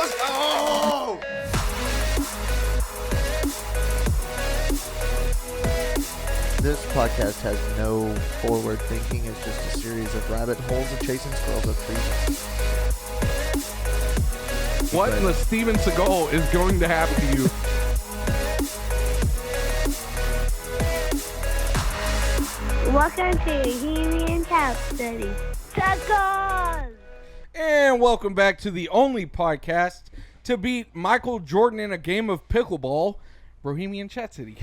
Let's go! This podcast has no forward thinking. It's just a series of rabbit holes of chasing squirrels up trees. What in the Steven Seagal is going to happen to you? Welcome to Bohemian Rhapsody. Tacos! And welcome back to the only podcast to beat Michael Jordan in a game of pickleball, Bohemian Chat City.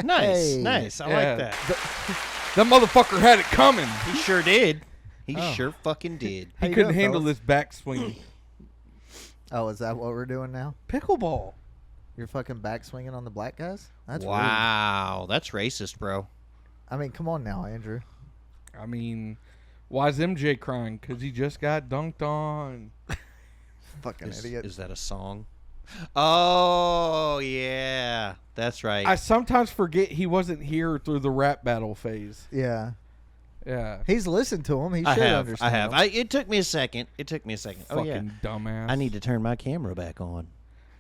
Nice, Hey. nice. I Yeah. like that. That motherfucker had it coming. He sure did. He Oh. sure fucking did. How He you couldn't doing, handle fellas? this backswing. Oh, is that what we're doing now? Pickleball. You're fucking back swinging on the black guys? That's rude. Wow, that's racist, bro. I mean, come on now, Andrew. I mean, why is MJ crying? Because he just got dunked on. Fucking Is, idiot. is that a song? Oh, yeah. That's right. I sometimes forget he wasn't here through the rap battle phase. Yeah. Yeah. He's listened to him. He I should have. understand. I have. him. It took me a second. Oh, Fucking yeah. dumbass. I need to turn my camera back on.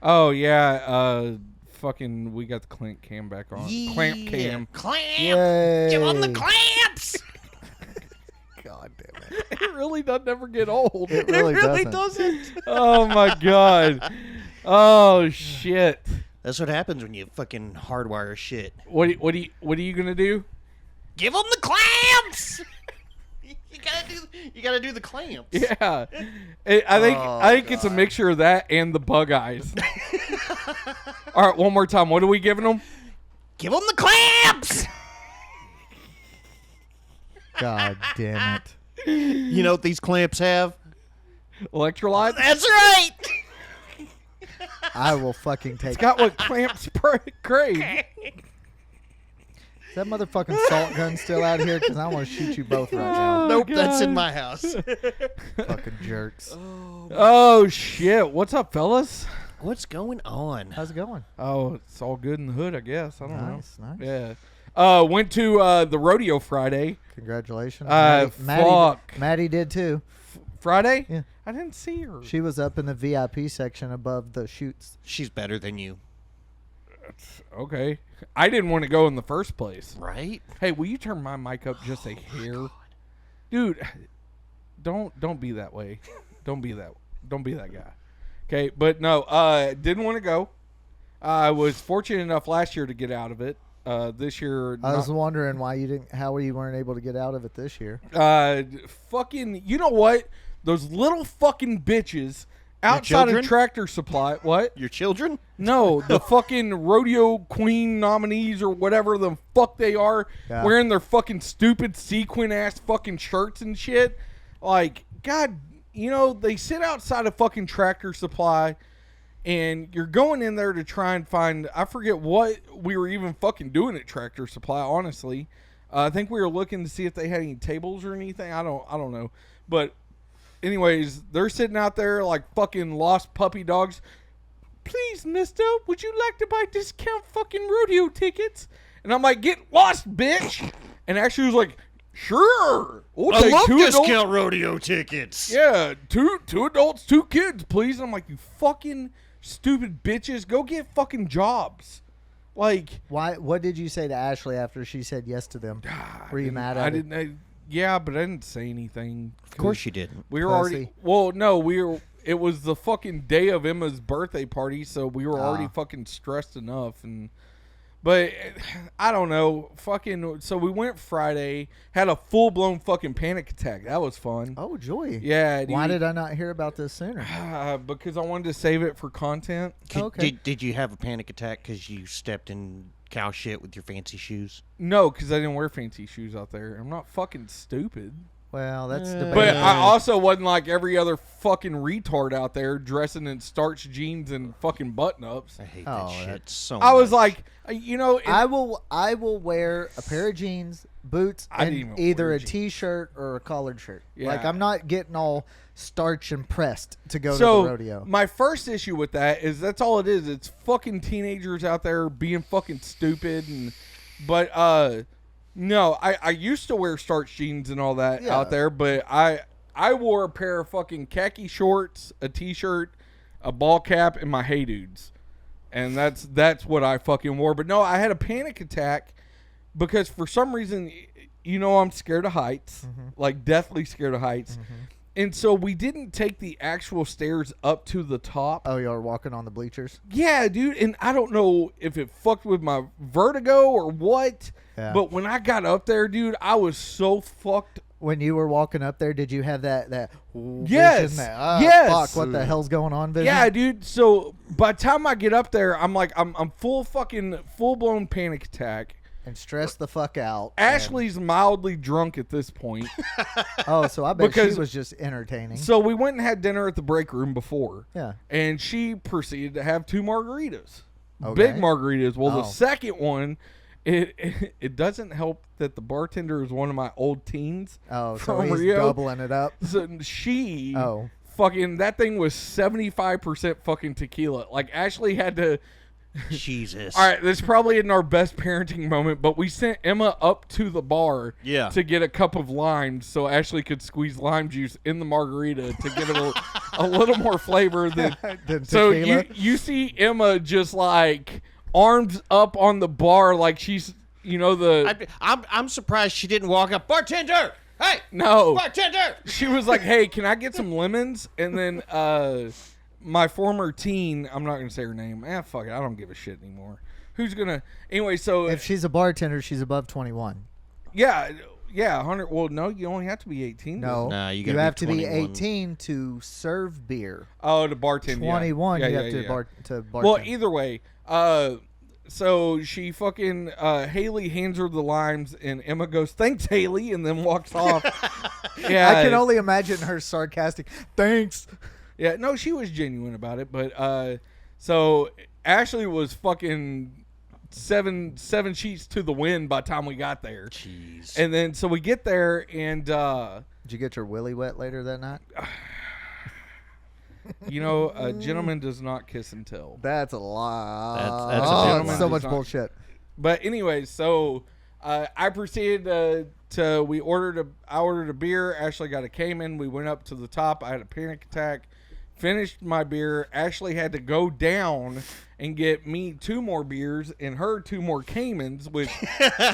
Oh, yeah. Fucking, we got the clamp cam back on. Clamp cam. Clamp! Yay. Give on the clamps! God damn it. It really does never get old. It really, really doesn't. doesn't. Oh, my God. Oh, shit. That's what happens when you fucking hardwire shit. What are you going to do? Give them the clamps! You gotta do the clamps. Yeah. I think it's a mixture of that and the bug eyes. All right, one more time. What are we giving them? Give them the clamps! God damn it. You know what these clamps have? Electrolytes? That's right! I will fucking take It's got what clamps crave. Is that motherfucking salt gun still out here? Because I want to shoot you both right now. Nope, God. that's in my house. Fucking jerks. Oh, shit. What's up, fellas? What's going on? How's it going? Oh, it's all good in the hood, I guess. I don't Nice, know. nice. Yeah. Went to the rodeo Friday. Congratulations. Fuck. Maddie did too. Friday? Yeah. I didn't see her. She was up in the VIP section above the chutes. She's better than you. Okay. I didn't want to go in the first place. Right? Hey, will you turn my mic up just a hair? Dude, don't be that way. Don't be that guy. Okay, but no, didn't want to go. I was fortunate enough last year to get out of it. This year, I was wondering why you didn't, how you weren't able to get out of it this year. fucking, you know what? Those little fucking bitches outside of children? Tractor Supply. What? Your children? No, the fucking rodeo queen nominees or whatever the fuck they are, Yeah. wearing their fucking stupid sequin ass fucking shirts and shit. Like, God, you know, they sit outside of fucking Tractor Supply and you're going in there to try and find, I forget what we were even fucking doing at Tractor Supply, honestly. I think we were looking to see if they had any tables or anything. I don't know. But anyways, they're sitting out there like fucking lost puppy dogs. Please, mister, would you like to buy discount fucking rodeo tickets? And I'm like, get lost, bitch. And Ashley was like, sure. We'll take two adults. rodeo tickets. Yeah, two adults, 2 kids, please. And I'm like, you fucking stupid bitches, go get fucking jobs. Like, Why? What did you say to Ashley after she said yes to them? Were you mad at I it? didn't. Yeah, but I didn't say anything. Of course you didn't. We were Pussy. already. Well, no, we were. It was the fucking day of Emma's birthday party, so we were already fucking stressed enough. But I don't know. Fucking. So we went Friday, had a full blown fucking panic attack. That was fun. Oh, joy. Yeah. Why dude. did I not hear about this sooner? Because I wanted to save it for content. Okay. Did you have a panic attack because you stepped in cow shit with your fancy shoes? No, because I didn't wear fancy shoes out there. I'm not fucking stupid. Well, that's debatable. But I also wasn't like every other fucking retard out there dressing in starch jeans and fucking button-ups. I hate Oh, that shit that's- so I was much. like, you know, I will wear a pair of jeans, boots, I didn't and even either wear a jeans. t-shirt or a collared shirt. Yeah. Like, I'm not getting all starch and pressed to go to so the rodeo. my first issue with that is that's all it is. It's fucking teenagers out there being fucking stupid but no, I used to wear starch jeans and all that Yeah. out there, but I wore a pair of fucking khaki shorts, a t-shirt, a ball cap, and my Hey Dudes. And that's what I fucking wore. But no, I had a panic attack because for some reason, I'm scared of heights, like deathly scared of heights. And so we didn't take the actual stairs up to the top. Oh, y'all were walking on the bleachers? Yeah, dude. And I don't know if it fucked with my vertigo or what. Yeah. But when I got up there, dude, I was so fucked. When you were walking up there, did you have that Yes. vision Yes. Fuck, what the hell's going on vision? Yeah, dude. So by the time I get up there, I'm like, I'm full blown panic attack. And stress the fuck out. Ashley's mildly drunk at this point. Oh, so I bet Because- she was just entertaining. So we went and had dinner at the break room before. Yeah. And she proceeded to have 2 margaritas. Okay. Big margaritas. Well, the Oh. second one, it doesn't help that the bartender is one of my old teens. Oh, so from he's Rio. doubling it up. So she Oh. fucking, that thing was 75% fucking tequila. Like, Ashley had to... Jesus. All right, this probably isn't our best parenting moment, but we sent Emma up to the bar to get a cup of limes so Ashley could squeeze lime juice in the margarita to give it a little more flavor. Than so tequila? you see Emma just like arms up on the bar like she's I'm surprised she didn't walk up. Bartender! Hey! no. Bartender! She was like, "Hey, can I get some lemons?" And then my former teen, I'm not gonna say her name. Fuck it, I don't give a shit anymore. Who's gonna? Anyway, so If she's a bartender, she's above 21. yeah, 100. Well, no, you only have to be 18. No, Nah, you you gotta have be to be 21. 18 to serve beer. Oh, to bartend. 21, yeah. you Yeah, have to yeah. bartend. Well, either way, so she fucking Haley hands her the limes, and Emma goes, "Thanks, Haley," and then walks off. Yeah, I can only imagine her sarcastic. Thanks. Yeah, no, she was genuine about it, but so Ashley was fucking seven sheets to the wind by the time we got there. Jeez. And then so we get there, and Did you get your willy wet later that night? a gentleman does not kiss and tell. That's a lie. That's a oh, big it's one. so much Does not- bullshit. But anyway, so I proceeded I ordered a beer. Ashley got a Cayman. We went up to the top. I had a panic attack. Finished my beer. Ashley had to go down and get me 2 more beers and her 2 more Caymans, which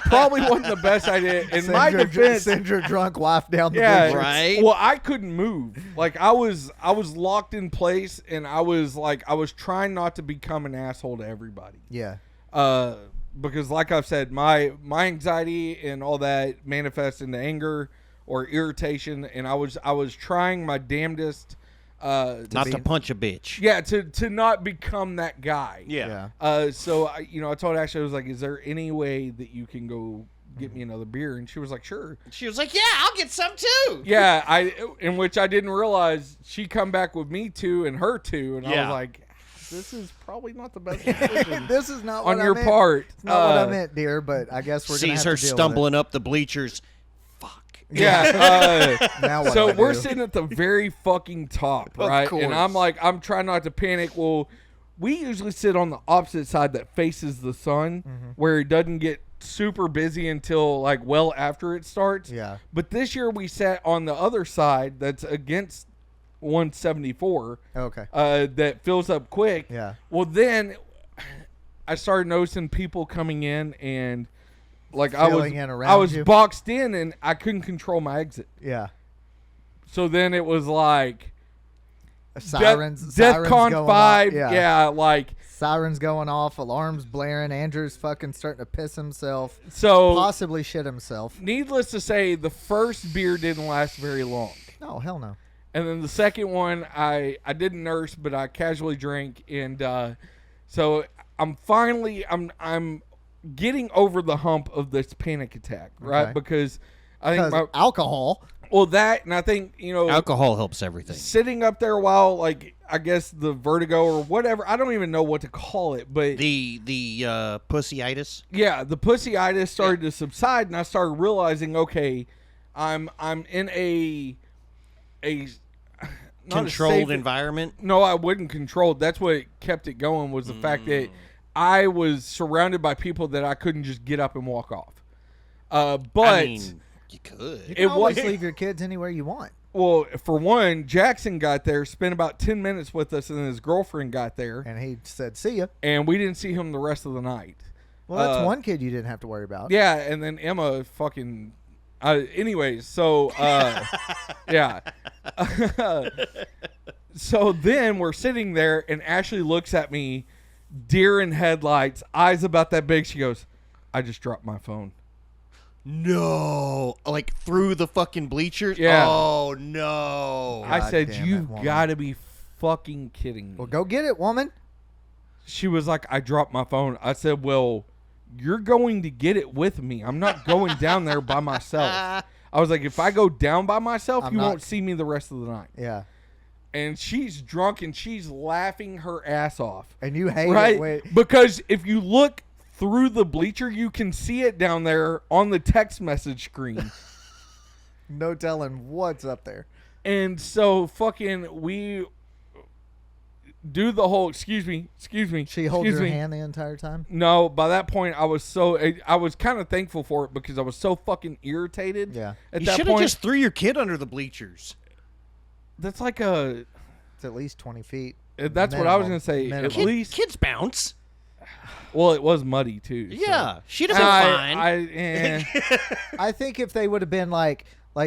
probably wasn't the best idea. In my defense, send your drunk wife down the yeah, bleachers. Right. Well, I couldn't move. Like I was locked in place, and I was trying not to become an asshole to everybody. Yeah. Because like I've said, my anxiety and all that manifests into anger or irritation, and I was trying my damnedest Not to punch a bitch. yeah, to not become that guy. Yeah. So I told Ashley, I was like, "Is there any way that you can go get me another beer?" And she was like, "Sure." She was like, "Yeah, I'll get some too." Yeah, in which I didn't realize she come back with me 2 and her 2, and I Yeah. was like, "This is probably not the best decision This is not what on I your meant. part." It's not what I meant, dear, but I guess we're going to Sees have her to deal stumbling up the bleachers. Fuck. Yeah. with it. Now what So do I we're do? sitting at the very fucking top, right? And I'm course. like, I'm trying not to panic. Well, we usually sit on the opposite side that faces the sun, where it doesn't get super busy until like well after it starts. Yeah. But this year we sat on the other side that's against 174. Okay. That fills up quick. Yeah. Well, then I started noticing people coming in and like I Filling in was around you. boxed in and I couldn't control my exit. Yeah. So then it was like Sirens. DEFCON sirens going 5. Off. Yeah, like Sirens going off, alarms blaring. Andrew's fucking starting to piss himself, so. possibly shit himself. Needless to say, the first beer didn't last very long, No, hell no. and then the second one I didn't nurse, but I casually drank, and so I'm getting over the hump of this panic attack, right? Okay. Because I think Because alcohol. that, and I think Alcohol helps everything. sitting up there while like I guess the vertigo or whatever, I don't even know what to call it, but The pussyitis. yeah, the pussyitis started to subside, and I started realizing, okay, I'm in a not a Controlled safe- environment. No, I wasn't controlled. That's what kept it going was the fact that I was surrounded by people that I couldn't just get up and walk off. But I mean, you could. You can It always was- leave your kids anywhere you want. Well, for one, Jackson got there, spent about 10 minutes with us, and then his girlfriend got there, And he said, "See ya." and we didn't see him the rest of the night. Well, that's one kid you didn't have to worry about. Yeah, and then Emma fucking. Anyways, so yeah. So then we're sitting there, and Ashley looks at me, deer in headlights, eyes about that big. She goes, "I just dropped my phone." No, like through the fucking bleachers. Yeah. Oh no. I God said, damn it, "You've woman." got to be fucking kidding me." Well, go get it, woman. She was like, "I dropped my phone." I said, "Well, you're going to get it with me. I'm not going down there by myself." I was like, "If I go down by myself, I'm you not- won't see me the rest of the night." Yeah. And she's drunk and she's laughing her ass off. And you hate Right? it. Wait. Because if you look through the bleacher, you can see it down there on the text message screen. No telling what's up there. And so fucking we do the whole, excuse me. She holds excuse your me. hand the entire time. No, by that point I was kind of thankful for it because I was so fucking irritated. Yeah. At You that should have point, just threw your kid under the bleachers. that's like a. It's at least 20 feet. That's what I was Minimum. gonna say. At Minimum. least, Kids bounce. well, it was muddy too. so. Yeah, she'd have been fine. I think if they would have been like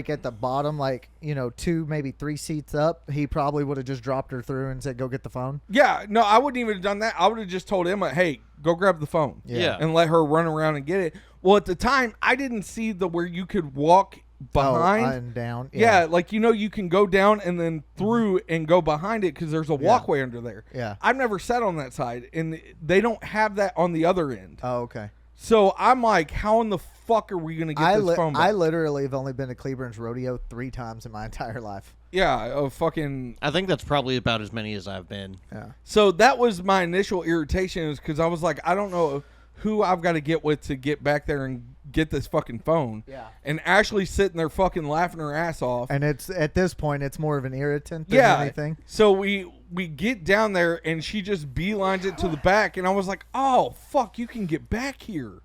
at the bottom, like, 2, maybe 3 seats up, he probably would have just dropped her through and said, "Go get the phone." Yeah, no, I wouldn't even have done that. I would have just told Emma, "Hey, go grab the phone." Yeah. And let her run around and get it. Well, at the time, I didn't see where you could walk behind. Oh, and down. yeah, like, you can go down and then through and go behind it because there's a walkway under there. Yeah. I've never sat on that side, and they don't have that on the other end. Oh, okay. So I'm like, how in the fuck are we going to get this phone back? I literally have only been to Cleburne's Rodeo 3 times in my entire life. Yeah, fucking... I think that's probably about as many as I've been. Yeah. So that was my initial irritation, is because I was like, I don't know who I've got to get with to get back there and get this fucking phone. Yeah. And Ashley's sitting there fucking laughing her ass off. And it's at this point, it's more of an irritant than Yeah. anything. So we get down there and she just beelines it to the back, and I was like, "Oh fuck, you can get back here."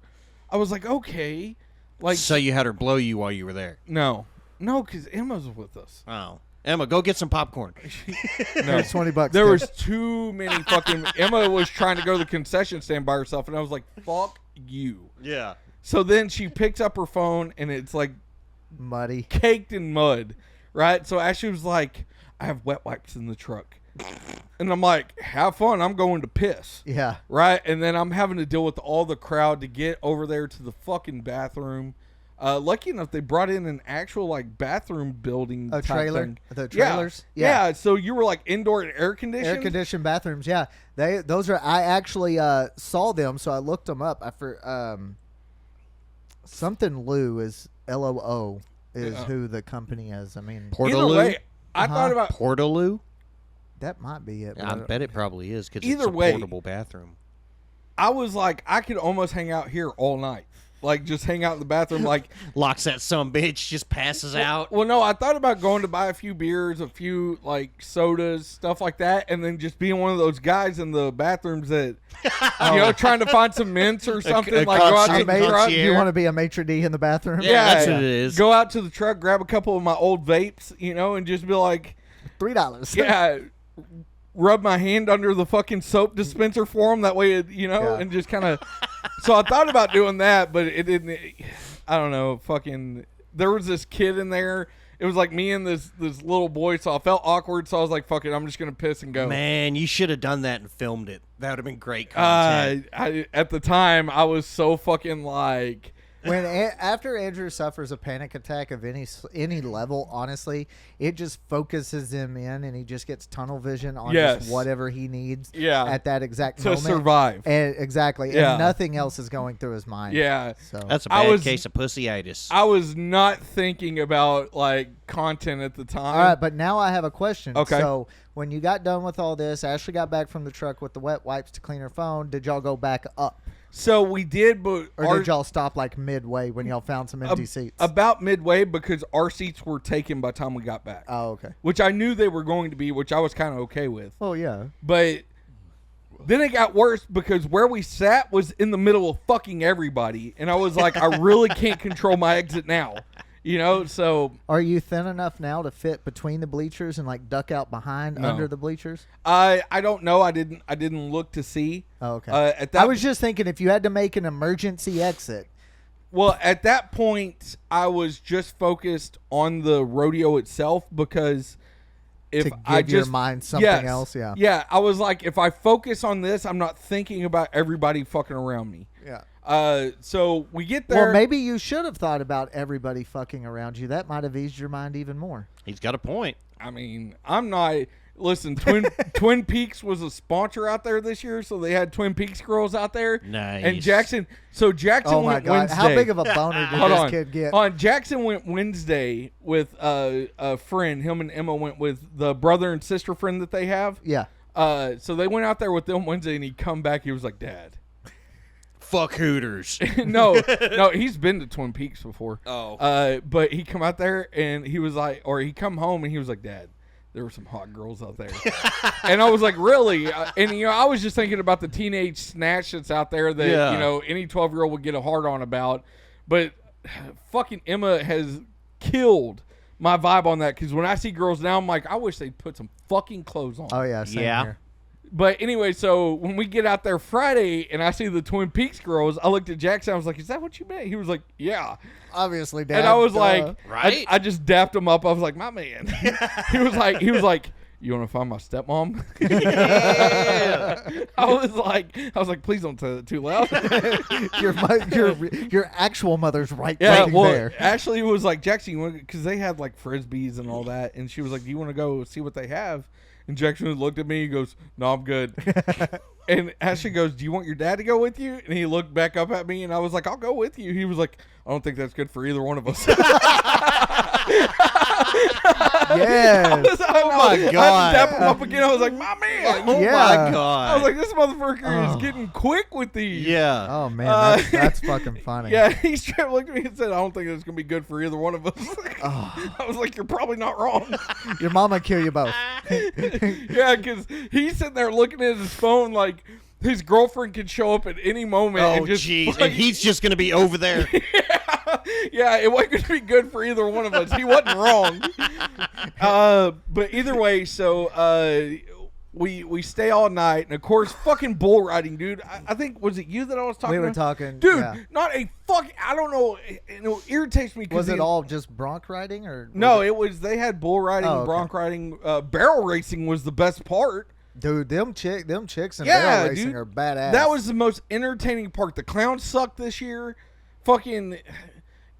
I was like, "Okay." Like, So you had her blow you while you were there. no, because Emma's with us. Oh, Emma, go get some popcorn. No, Here's $20. there kid. was too many fucking. Emma was trying to go to the concession stand by herself, and I was like, "Fuck you." Yeah. So then she picks up her phone, and it's like muddy. caked in mud, right? So Ashley was like, "I have wet wipes in the truck." And I'm like, "Have fun. I'm going to piss." Yeah. Right? And then I'm having to deal with all the crowd to get over there to the fucking bathroom. Lucky enough, they brought in an actual, like, bathroom building A type trailer? thing. The trailers? Yeah. So you were, like, indoor and air conditioned? Air conditioned bathrooms. Yeah. Those are. I actually saw them, so I looked them up. Something Lou is LOO is who the company is. I mean, Either Portaloo? way, I thought about... Portaloo? that might be it. I bet it probably is because Either it's a way- portable bathroom. I was like, I could almost hang out here all night. Like, just hang out in the bathroom, like... Locks that some bitch, just passes out. Well, no, I thought about going to buy a few beers, a few, like, sodas, stuff like that, and then just being one of those guys in the bathrooms that, trying to find some mints or something, a like, go out to concierge. the truck. You want to be a maitre d in the bathroom? Yeah, that's what it is. Go out to the truck, grab a couple of my old vapes, and just be like, $3. yeah, rub my hand under the fucking soap dispenser for them. That way, Yeah. and just kind of. So I thought about doing that, but it didn't. I don't know. Fucking. There was this kid in there. It was like me and this little boy, so I felt awkward. So I was like, "Fuck it, I'm just gonna piss and go." Man, you should have done that and filmed it. That would have been great content. At the time, I was so fucking like. After Andrew suffers a panic attack of any level, honestly, it just focuses him in, and he just gets tunnel vision on just whatever he needs at that exact to moment. survive. And, exactly. Yeah. And nothing else is going through his mind. Yeah. So That's a bad case of pussyitis. I was not thinking about, like, content at the time. all right, but now I have a question. Okay. So when you got done with all this, Ashley got back from the truck with the wet wipes to clean her phone. Did y'all go back up? So we did, but Or did y'all stop like midway when y'all found some empty seats? About midway, because our seats were taken by the time we got back. Oh, okay. Which I knew they were going to be, which I was kind of okay with. Oh, yeah. But then it got worse because where we sat was in the middle of fucking everybody. And I was like, I really can't control my exit now. You know, so are you thin enough now to fit between the bleachers and like duck out behind under the bleachers? I don't know. I didn't look to see. Oh, okay. I was just thinking if you had to make an emergency exit. Well, at that point, I was just focused on the rodeo itself because if I just your mind something else, yeah. I was like, if I focus on this, I'm not thinking about everybody fucking around me. Yeah. So we get there. Well, maybe you should have thought about everybody fucking around you. That might have eased your mind even more. He's got a point. I mean, I'm not. Listen, Twin Peaks was a sponsor out there this year, so they had Twin Peaks girls out there. Nice. And Jackson. So Jackson oh my went God. Wednesday. How big of a boner did this kid get? Jackson went Wednesday with a friend. Him and Emma went with the brother and sister friend that they have. Yeah. So they went out there with them Wednesday, and he come back. He was like, "Dad, fuck Hooters." no, he's been to Twin Peaks before. Oh. But he come out there and he was like, or he come home and he was like, "Dad, there were some hot girls out there." And I was like, "Really?" And I was just thinking about the teenage snatch that's out there that any 12-year-old would get a hard on about. But fucking Emma has killed my vibe on that because when I see girls now, I'm like, I wish they'd put some fucking clothes on. Oh yeah, same here. But anyway, so when we get out there Friday and I see the Twin Peaks girls, I looked at Jackson. I was like, "Is that what you meant?" He was like, "Yeah." Obviously, Dad. And I was like, right? I just dapped him up. I was like, "My man." He was like, "You want to find my stepmom?" Yeah. I was like, "Please don't say that too loud." your actual mother's right there. Actually, it was like, "Jackson, because they had like frisbees and all that," and she was like, "Do you want to go see what they have?" And Jackson looked at me. He goes, "No, I'm good." And Ashley goes, "Do you want your dad to go with you?" And he looked back up at me, and I was like, "I'll go with you." He was like, "I don't think that's good for either one of us." Yes. Oh my God. I had to tap him up again. I was like, "My man." Oh my God. I was like, "This motherfucker is getting quick with these." Yeah. Oh man, that's fucking funny. Yeah, he straight looked at me and said, "I don't think it's gonna be good for either one of us." I was like, "You're probably not wrong." Your mama kill you both. Yeah, because he's sitting there looking at his phone like his girlfriend could show up at any moment. Oh, and just, jeez. like, And he's just going to be over there. Yeah, it wasn't going to be good for either one of us. He wasn't wrong. But either way, so we stay all night. And, of course, fucking bull riding, dude. I think, was it you that I was talking We were about? talking. Dude, yeah. not a fuck. I don't know. It irritates me. Was it all just bronc riding? Or No, it was. They had bull riding, bronc riding. Barrel racing was the best part. Dude, them chicks and barrel racing are badass. That was the most entertaining part. The clowns sucked this year. Fucking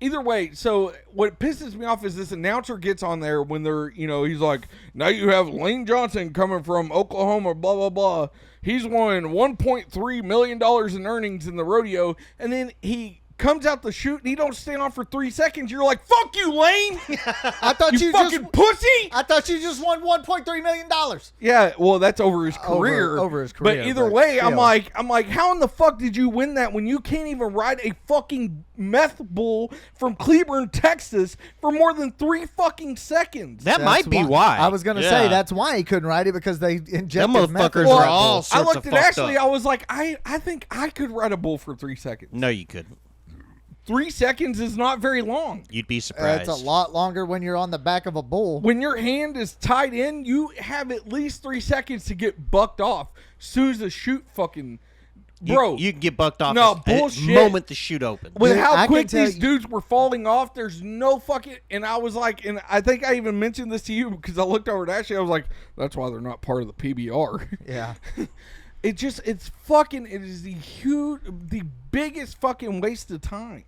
either way. So what pisses me off is this announcer gets on there when they're, he's like, "Now you have Lane Johnson coming from Oklahoma, blah, blah, blah. He's won $1.3 million in earnings in the rodeo." And then he comes out the chute and he don't stand on for 3 seconds. You're like, "Fuck you, Lane." I thought you fucking just, pussy. I thought you just won $1.3 million. Yeah, well, that's over his career. Over his career. But either way, still. I'm like, how in the fuck did you win that when you can't even ride a fucking meth bull from Cleburne, Texas for more than 3 fucking seconds? That might be why. I was going to say that's why he couldn't ride it, because they injected them motherfuckers meth. are all sorts I of looked at fucked Ashley, up. I was like, I think I could ride a bull for 3 seconds. No, you couldn't. 3 seconds is not very long. You'd be surprised. It's a lot longer when you're on the back of a bull. When your hand is tied in, you have at least 3 seconds to get bucked off. As soon as the chute fucking... Bro. You can get bucked off No, the bullshit. moment the chute opens. With Dude, how I quick can tell these dudes were falling off, there's no fucking... And I was like... And I think I even mentioned this to you because I looked over at Ashley. I was like, that's why they're not part of the PBR. Yeah. It is the biggest fucking waste of time.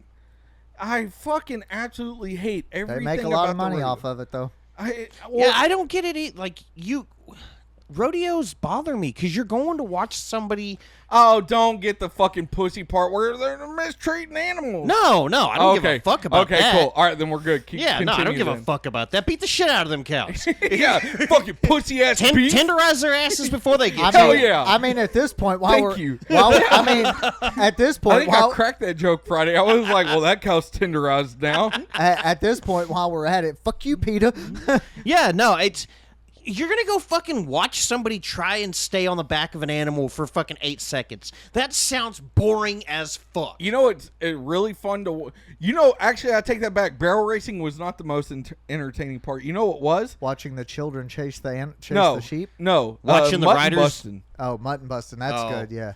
I fucking absolutely hate everything. They make a lot about of money the rodeo. off of it, though. I don't get it. Rodeos bother me because you're going to watch somebody. Oh, don't get the fucking pussy part where they're mistreating animals. No, I don't give a fuck about that. Okay, cool. All right, then we're good. I don't give a fuck about that. Beat the shit out of them cows. Yeah, fucking pussy ass beef. Tenderize their asses before they get. Hell yeah. I mean, at this point, At this point, I think I cracked that joke Friday. I was like, well, that cow's tenderized now. At this point, while we're at it, fuck you, Peter. Yeah, no, it's. You're going to go fucking watch somebody try and stay on the back of an animal for fucking 8 seconds. That sounds boring as fuck. You know, it's really fun to... actually, I take that back. Barrel racing was not the most entertaining part. You know what was? Watching the children chase the sheep? No. Watching the riders? Busting. Oh, mutton busting. That's good, yeah.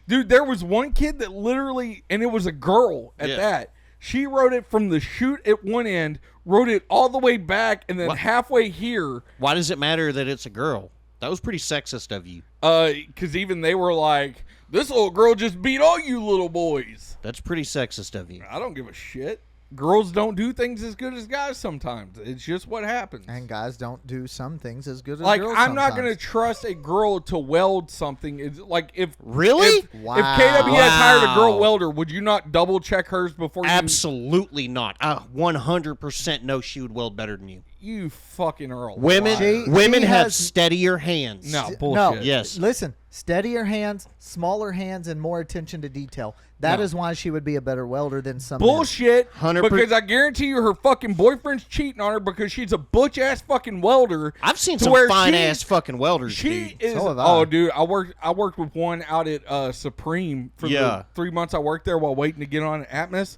Dude, there was one kid that literally... And it was a girl at that. She rode it from the chute at one end, rode it all the way back, and then halfway here. Why does it matter that it's a girl? That was pretty sexist of you. Because even they were like, this little girl just beat all you little boys. That's pretty sexist of you. I don't give a shit. Girls don't do things as good as guys sometimes. It's just what happens. And guys don't do some things as good as like, girls I'm not sometimes. going to trust a girl to weld something. It's like if Really? If KWS hired a girl welder, would you not double check hers before you... Absolutely not. 100% know she would weld better than you. You fucking Earl. Women have steadier hands. No, bullshit. No, yes. Listen, steadier hands, smaller hands, and more attention to detail. That is why she would be a better welder than some bullshit. 100%. Because I guarantee you her fucking boyfriend's cheating on her because she's a butch-ass fucking welder. I've seen some fine-ass fucking welders, She dude. is... So have I. Oh, dude, I worked with one out at Supreme for the 3 months I worked there while waiting to get on Atmos.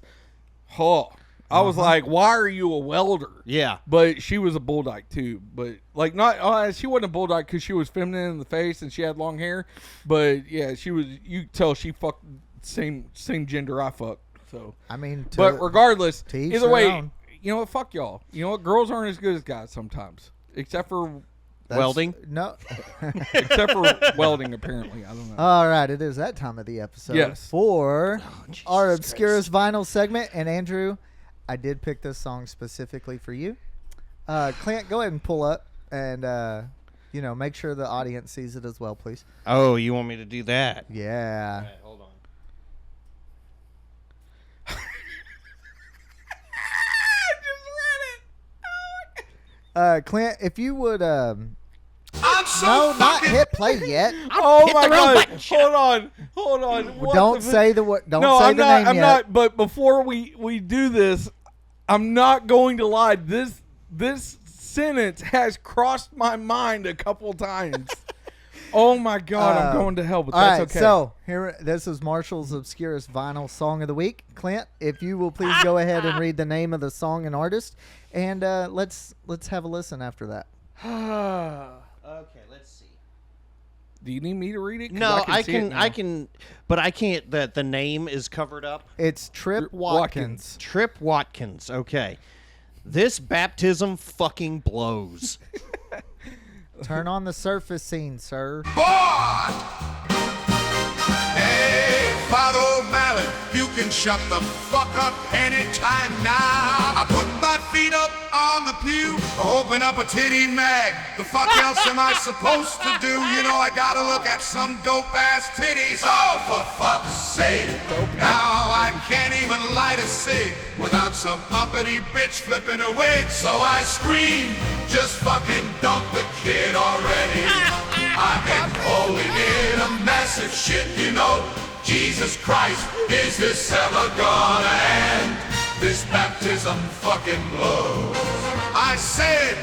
Oh, I was like, why are you a welder? Yeah. But she was a bull dyke too. But like she wasn't a bull dyke because she was feminine in the face and she had long hair. But yeah, she was. You could tell she fucked same gender I fucked. So I mean, but regardless, each either their way, own. you know what? Fuck y'all. You know what? Girls aren't as good as guys sometimes, except for welding. No. except for welding. Apparently, I don't know. All right, it is that time of the episode. Yes. For our Obscurest Vinyl segment, and Andrew, I did pick this song specifically for you. Clint, go ahead and pull up and, make sure the audience sees it as well, please. Oh, you want me to do that? Yeah. All right, hold on. Clint, if you would, I'm so not hit play yet. Oh my god! Hold on. What Don't say the word. Don't no, say I'm the not. name I'm yet. not. But before we do this, I'm not going to lie. This sentence has crossed my mind a couple times. Oh my god! I'm going to hell, but that's okay. So this is Marshall's Obscurest Vinyl Song of the Week. Clint, if you will please go ahead and read the name of the song and artist, and let's have a listen after that. Okay, let's see. Do you need me to read it? No, I can, but I can't. The name is covered up. It's Trip Watkins. Trip Watkins. Okay. This baptism fucking blows. Turn on the surface scene, sir. Boy! Hey, Father O'Malley, you can shut the fuck up anytime now. I put my feet up on the pew, open up a titty mag. The fuck else am I supposed to do? You know I gotta look at some dope-ass titties. Oh, for fuck's sake. Now I can't even light a cig without some uppity bitch flipping a wig. So I scream, just fucking dump the kid already. I've been holding in a massive shit, you know. Jesus Christ, is this ever gonna end? This baptism fucking blows. I said,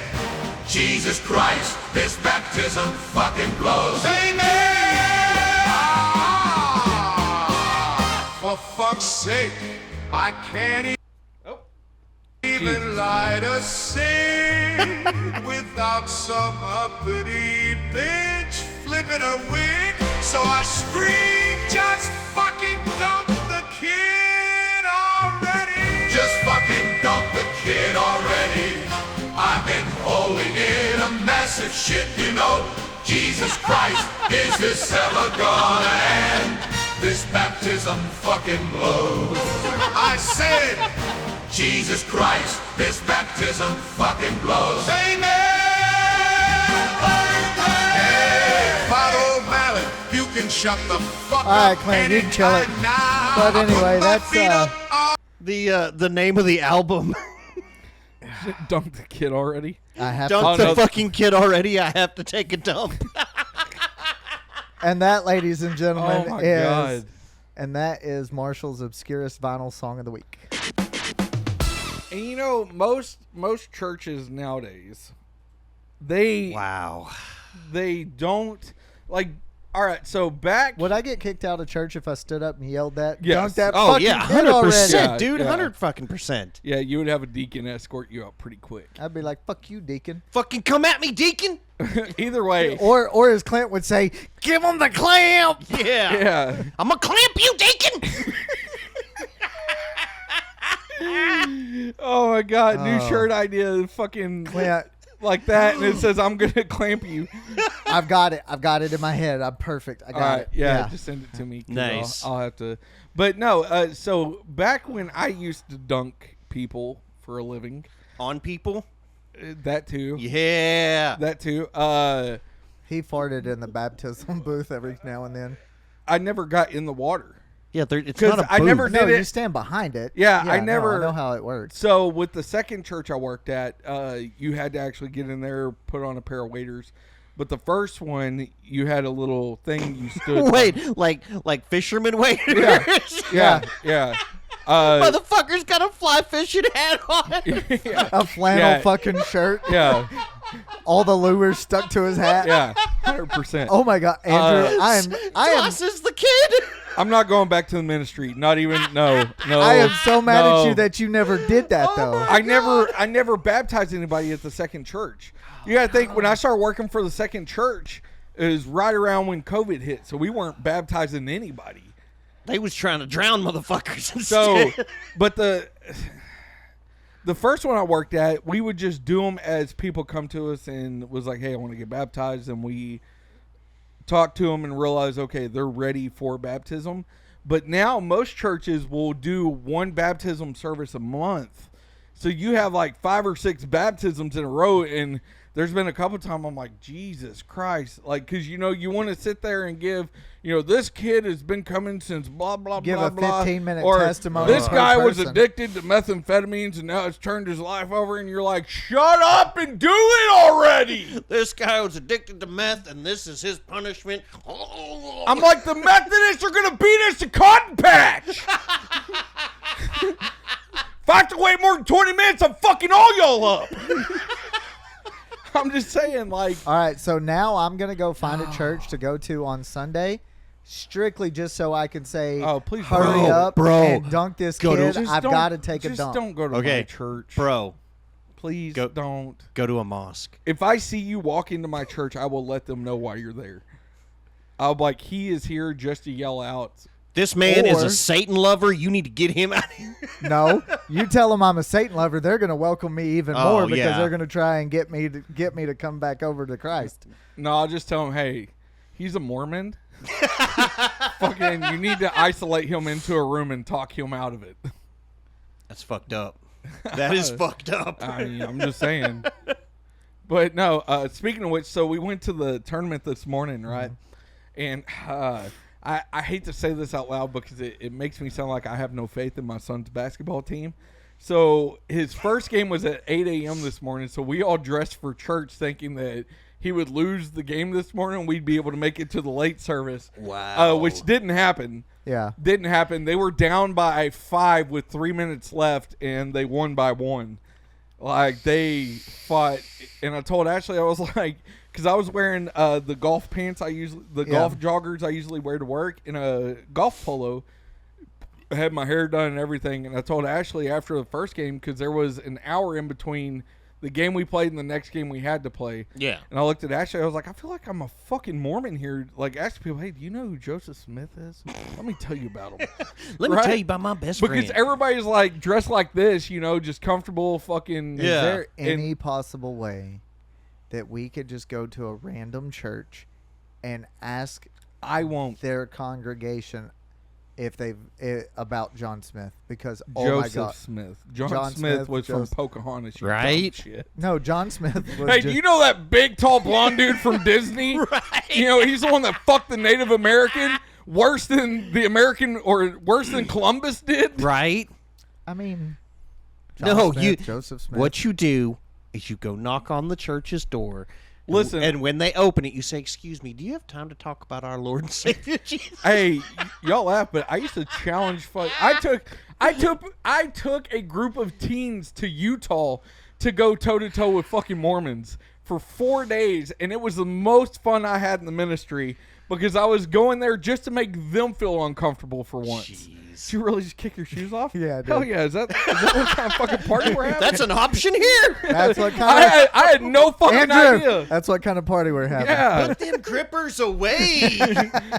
Jesus Christ, this baptism fucking blows. Amen! For fuck's sake, I can't even light a cig without some uppity bitch flipping a wig. So I scream, just fucking dump the kid already. Just fucking dump the kid already. I've been holding in a massive shit, you know. Jesus Christ, is this ever gonna end? This baptism fucking blows. I said, Jesus Christ, this baptism fucking blows. Amen! Hey, Father O'Malley, you can shut the fuck up. All right, Clint, you can chill it. But anyway, that's the name of the album. Dump the kid already. I have Dump the fucking kid already. I have to take a dump. And that, ladies and gentlemen, Oh my God. And that is Marshall's Obscurest Vinyl Song of the Week. And you know, most churches nowadays, Wow. They don't like. All right, so back. Would I get kicked out of church if I stood up and yelled that? Yes. Dunk that Oh fucking yeah, kid already. 100%, Yeah, dude. yeah. 100%. Yeah, you would have a deacon escort you out pretty quick. I'd be like, "Fuck you, deacon." Fucking come at me, deacon. Either way. Or as Clint would say, "Give him the clamp." Yeah. Yeah. I'm gonna clamp you, deacon. Oh my God, new Oh. shirt idea, fucking Clint, like that, and it says I'm gonna clamp you. I've got it. I've got it in my head. I'm perfect. I got All right, it. yeah, just send it to me. 'Cause Nice. I'll have to. But no, so back when I used to dunk people for a living, On people. that too. Yeah. That too. He farted in the baptism booth every now and then. I never got in the water. Yeah, it's 'Cause not a I booth. never No, did you it. stand behind it. Yeah, I no, never- I know how it works. So with the second church I worked at, you had to actually get in there, put on a pair of waders. But the first one, you had a little thing you stood. Wait, like fisherman waders? Yeah. Yeah. Motherfucker's got a fly fishing hat on. A flannel Yeah. fucking shirt. Yeah. All the lures stuck to his hat. Yeah. 100%. Oh my God, Andrew! I am Toss is the kid. I'm not going back to the ministry. Not even. No. I am so mad no. at you that you never did that though. I never baptized anybody at the second church. You gotta think, when I started working for the second church, it was right around when COVID hit, so we weren't baptizing anybody. They was trying to drown motherfuckers. So, Instead. but the first one I worked at, we would just do them as people come to us and was like, "Hey, I want to get baptized," and we talk to them and realize, okay, they're ready for baptism. But now most churches will do one baptism service a month. So you have like 5 or 6 baptisms in a row, and there's been a couple times I'm like, Jesus Christ, like, because you want to sit there and give, this kid has been coming since blah blah Give blah a blah, 15-minute or testimony this per guy was person. addicted to methamphetamines and now it's turned his life over, and you're like, shut up and do it already. This guy was addicted to meth, and this is his punishment. I'm like, the Methodists are gonna beat us to Cotton Patch. If I have to wait more than 20 minutes, I'm fucking all y'all up. I'm just saying, like, All right, so now I'm gonna go find a church to go to on Sunday, strictly just so I can say, Oh, please, hurry bro, up, bro, and dunk this go to- kid. just I've don't- got to take a just dump. don't go to Okay, my church, bro, Please Go- don't. go to a mosque. If I see you walk into my church, I will let them know why you're there. I'll be like, he is here just to yell out. This man is Or- a Satan lover. You need to get him out of here. No, you tell them I'm a Satan lover, they're gonna welcome me even Oh, more because yeah. they're gonna try and get me to come back over to Christ. No, I'll just tell him, hey, he's a Mormon. Fucking, you need to isolate him into a room and talk him out of it. That's fucked up. That is fucked up. I mean, I'm just saying. But no, speaking of which, so we went to the tournament this morning, right? And I hate to say this out loud because it makes me sound like I have no faith in my son's basketball team. So his first game was at 8 a.m. this morning, so we all dressed for church thinking that he would lose the game this morning and we'd be able to make it to the late service. Wow. Which didn't happen. Yeah. Didn't happen. They were down by 5 with 3 minutes left, and they won by 1. Like, they fought. And I told Ashley, I was like, because I was wearing the golf pants golf joggers I usually wear to work, in a golf polo. I had my hair done and everything, and I told Ashley after the first game, because there was an hour in between the game we played and the next game we had to play. Yeah. And I looked at Ashley, I was like, I feel like I'm a fucking Mormon here. Like, asking people, hey, do you know who Joseph Smith is? Let me tell you about him. Let me Right? tell you about my best Because friend. everybody's like dressed like this, just comfortable fucking. Is Yeah. there And- any possible way that we could just go to a random church and ask I won't. their congregation if they've about John Smith? Because oh my Joseph God, Smith. John John Smith Smith, was Joseph- from Pocahontas. You Right? dumb shit. no, John Smith was Hey, just, do you know that big, tall, blonde dude from Disney? Right. He's the one that fucked the Native American worse than the American, or worse than Columbus did. Right? I mean, No, Smith, Joseph Smith. What you do is you go knock on the church's door. Listen. And when they open it, you say, "Excuse me, do you have time to talk about our Lord and Savior Jesus?" Hey, y'all laugh, but I used to challenge. I took a group of teens to Utah to go toe to toe with fucking Mormons for 4 days, and it was the most fun I had in the ministry because I was going there just to make them feel uncomfortable for once. Jeez. Did you really just kick your shoes off? Yeah, I did. Hell yeah. Is that what kind of fucking party we're having? That's an option here. That's what kind of I had no fucking Andrew. idea. That's what kind of party we're having. Yeah. Put them grippers away.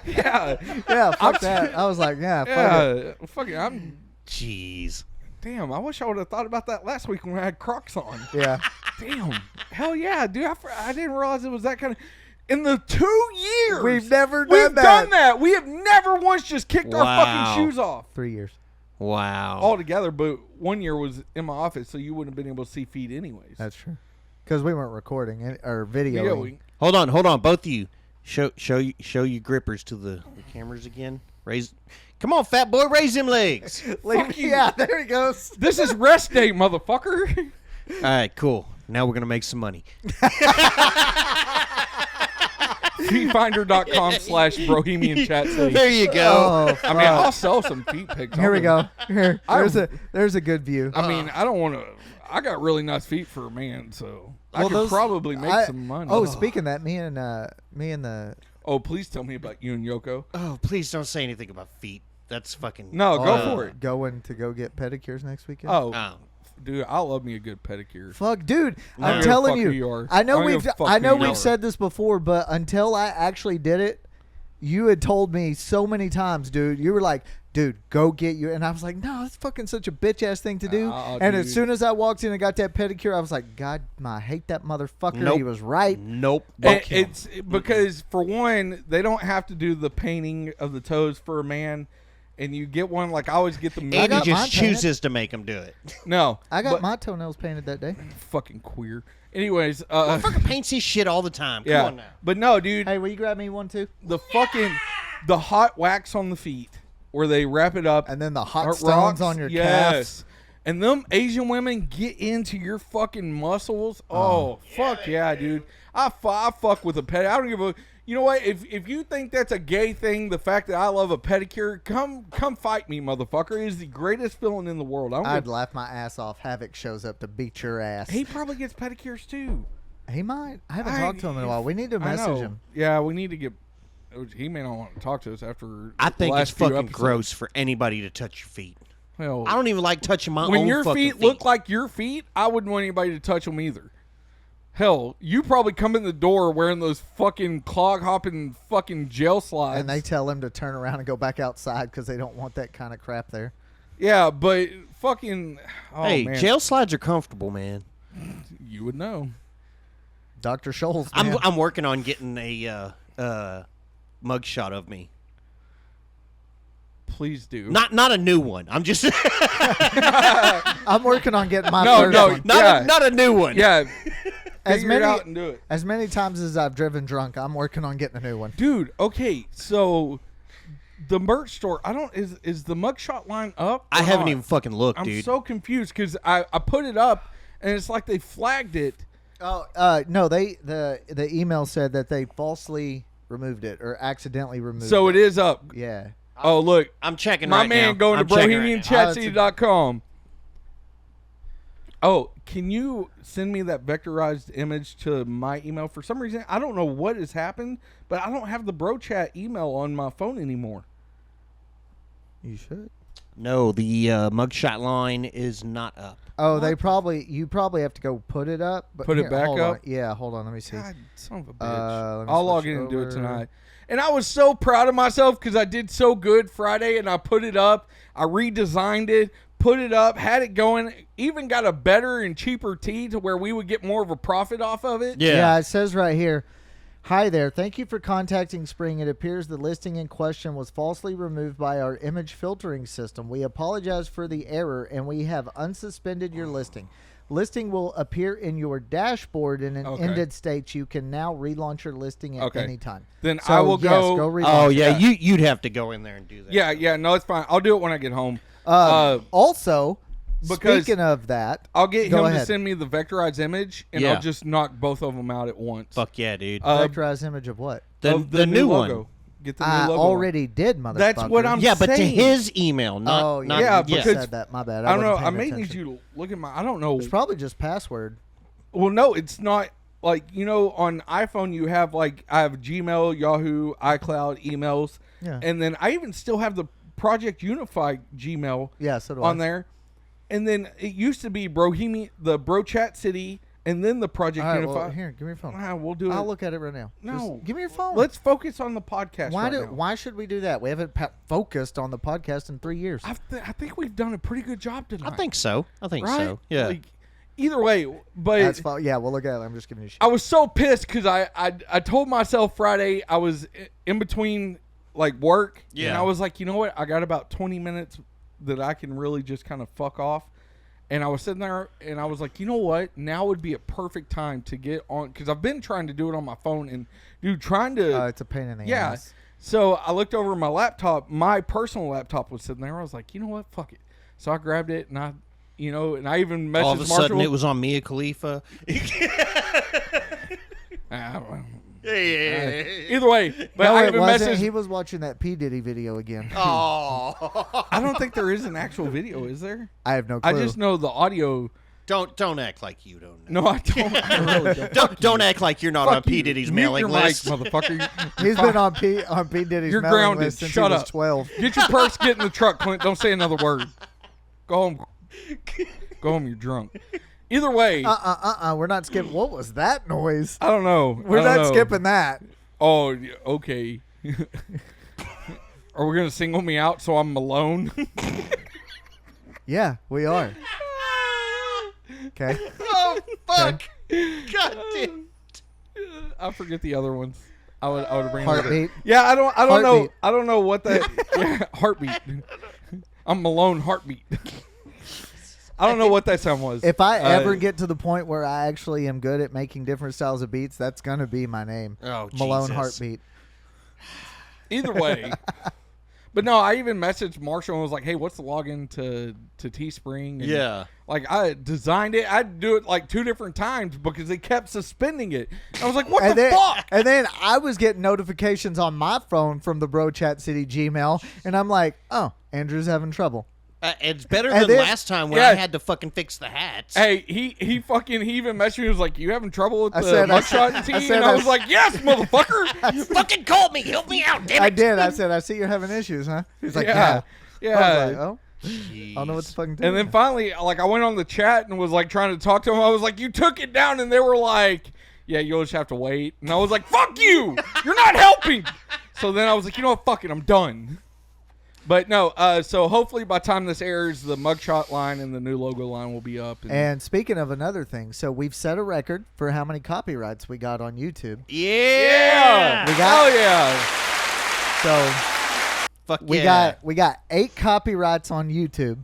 Yeah. Yeah, fuck that. I was like, yeah, fuck it. Yeah. Fucking, I'm. Jeez. Damn, I wish I would have thought about that last week when I had Crocs on. Yeah. Damn. Hell yeah, dude. I didn't realize it was that kind of. In the 2 years. We've never done We've that. done that. We have never once just kicked our Wow. fucking shoes off 3 years. Wow. all together. But 1 year was in my office, so you wouldn't have been able to see feet anyways. That's true. Because we weren't recording it, or videoing. Yeah, we, Hold on, both of you. Show your grippers to the cameras again. Raise. Come on, fat boy, raise them legs. Fuck you. Yeah, there he goes. this is rest day, motherfucker. All right, cool. Now we're gonna make some money. Feetfinder.com/Bohemian Chat City. There you go. Oh, I mean, I'll sell some feet pics. here we go. Here, I- there's a good view. I mean, I don't want to. I got really nice feet for a man, so I Well, could those- probably make some money. Oh, speaking of that, me and the Oh, please tell me about you and Yoko. Oh, please don't say anything about feet. That's fucking. No, go Oh, for it. going to go get pedicures next weekend. Oh, Oh. dude, I love me a good pedicure. Fuck, dude! No. I'm I don't give a telling fuck you, who you are. I know I don't we've give a fuck I know who you we've are. said this before, but until I actually did it, you had told me so many times, dude. You were like, "Dude, go get you," and I was like, "No, that's fucking such a bitch ass thing to do." Oh, and dude. as soon as I walked in and got that pedicure, I was like, "God, I hate that motherfucker." Nope. He was right. Nope. It's because for one, they don't have to do the painting of the toes for a man, and you get one like I always get the Andy got mine just painted. chooses to make them do it. no. I got but- my toenails painted that day. fucking queer. Anyways, Fucking paints his shit all the time. Come yeah, on now. but no, dude, Hey, will you grab me one too? the hot wax on the feet where they wrap it up And then the hot Art stones rocks, on your yes. calves. And them Asian women get into your fucking muscles. Oh, fuck yeah, dude. I fuck with a pedi. I don't give a. You know what? If you think that's a gay thing, the fact that I love a pedicure, come fight me, motherfucker. It is the greatest feeling in the world. I'd laugh my ass off. Havoc shows up to beat your ass. He probably gets pedicures too. He might. I haven't talked to him in a while. We need to I message know. him. Yeah, we need to get. He may not want to talk to us after. I the think last it's few fucking episodes. gross for anybody to touch your feet. Well, I don't even like touching my when own your fucking feet look like your feet, I wouldn't want anybody to touch them either. Hell, you probably come in the door wearing those fucking clog hopping fucking gel slides. And they tell him to turn around and go back outside because they don't want that kind of crap there. yeah, but fucking. Oh, Hey, man. jail slides are comfortable, man. You would know. Dr. Scholes, man. I'm working on getting a mugshot of me. Please do. Not a new one. I'm just I'm working on getting my No, first no, one. Yeah. not a new one. Yeah. As Figure it many out and do it. as many times as I've driven drunk, I'm working on getting a new one. Dude, okay, so the merch store, is the mugshot line up? I or haven't not? even fucking looked, I'm dude. so confused because I put it up and it's like they flagged it. Oh, no, the email said that they falsely removed it or accidentally removed So it. it is up. Yeah. Oh, look. I'm checking My right man now. going I'm to checking right now. BohemianChatCity.com. Oh, can you send me that vectorized image to my email? For some reason, I don't know what has happened, but I don't have the bro chat email on my phone anymore. You should. No, the mugshot line is not up. Oh, you probably have to go put it up. But Put it here, back hold up? on. Yeah, hold on. Let me see. God, son of a bitch. let me I'll log switch in and do it over. tonight. And I was so proud of myself because I did so good Friday and I put it up. I redesigned it, put it up, had it going, even got a better and cheaper tee to where we would get more of a profit off of it. Yeah, it says right here. Hi there. Thank you for contacting Spring. It appears the listing in question was falsely removed by our image filtering system. We apologize for the error and we have unsuspended your listing. Listing will appear in your dashboard in an Okay. ended state. You can now relaunch your listing at Okay. any time. Then So, I will yes, go. go relaunch Oh it. yeah, you'd have to go in there and do that. Yeah, no, it's fine. I'll do it when I get home. Also, because speaking of that, I'll get go him to ahead. send me the vectorized image, and Yeah. I'll just knock both of them out at once. Fuck yeah, dude. vectorized image of what? Of the new logo. one. Get the new I logo. already did, motherfucker. That's what I'm Yeah, but to saying. his email, not. Oh, not Yeah, you because- said that. My bad. I don't know. wasn't I paying may need attention. you to look at my. I don't know. It's probably just password. Well, no, it's not. like, on iPhone you have like, I have Gmail, Yahoo, iCloud, emails. Yeah. And then I even still have the Project Unify Gmail Yeah, so do on I. there. And then it used to be the Bro Chat City, and then the Project All right, Unify. well, here, give me your phone. We'll do it. I'll look at it right now. No. Just give me your phone. Let's focus on the podcast right now. Why should we do that? We haven't focused on the podcast in 3 years. I think we've done a pretty good job tonight. I think so. Right? So. Yeah. Like, either way, but That's fine. Yeah, we'll look at it. I'm just giving you shit. I was so pissed because I told myself Friday I was in between like work. Yeah. And I was like, you know what? I got about 20 minutes that I can really just kind of fuck off. And I was sitting there and I was like, you know what? Now would be a perfect time to get on, because I've been trying to do it on my phone and trying to. It's a pain in the Yeah. ass. So I looked over my laptop. My personal laptop was sitting there. I was like, you know what? Fuck it. So I grabbed it and I even messaged All of a Marshall. sudden, it was on Mia Khalifa. Either way, but No, I it even wasn't. messaged. He was watching that P. Diddy video again. Oh. I don't think there is an actual video, is there? I have no clue. I just know the audio. Don't act like you don't know. No, I don't. I really don't. Don't act like you're not on Fuck P you. Diddy's Mute mailing your list. mic, motherfucker. He's been on P. Diddy's You're mailing grounded. list since Shut he was up. 12. Get your purse. Get in the truck, Clint. Don't say another word. Go home. Go home. You're drunk. Either way, We're not skipping. What was that noise? I don't know. We're I don't not know. skipping that. Oh, yeah, okay. Are we gonna single me out so I'm alone? Yeah, we are. Okay. Oh fuck! God damn. I forget the other ones. I would bring Heartbeat. Yeah, I don't know. Heartbeat. I don't know what that. Yeah, heartbeat. I'm Malone heartbeat. I don't know what that sound was. If I ever get to the point where I actually am good at making different styles of beats, that's gonna be my name. Oh, Malone Jesus. Heartbeat. Either way. But no, I even messaged Marshall and was like, "Hey, what's the login to Teespring?" And Yeah. like I designed it. I'd do it like 2 different times because they kept suspending it. I was like, "What the fuck?" And then I was getting notifications on my phone from the Bro Chat City Gmail, and I'm like, "Oh, Andrew's having trouble." It's better And than then- last time when Yeah. I had to fucking fix the hats. Hey, he even messaged me. He was like, "You having trouble with I the said- I mugshot said- team?" I said And I I- was like, "Yes, motherfucker." You fucking called me. Help me out, damn it. I did. I said, "I see you're having issues, huh?" He's like, Yeah. "Yeah." Yeah. I was like, "Oh, I don't know what to fucking do." And then finally, like, I went on the chat and was like trying to talk to them. I was like, "You took it down," and they were like, "Yeah, you'll just have to wait." And I was like, "Fuck you! You're not helping." So then I was like, "You know what? Fuck it. I'm done." But no, so hopefully by the time this airs, the mugshot line and the new logo line will be up. And speaking of another thing, so we've set a record for how many copyrights we got on YouTube. Yeah. We got- hell yeah! So Fuck we yeah. got 8 copyrights on YouTube.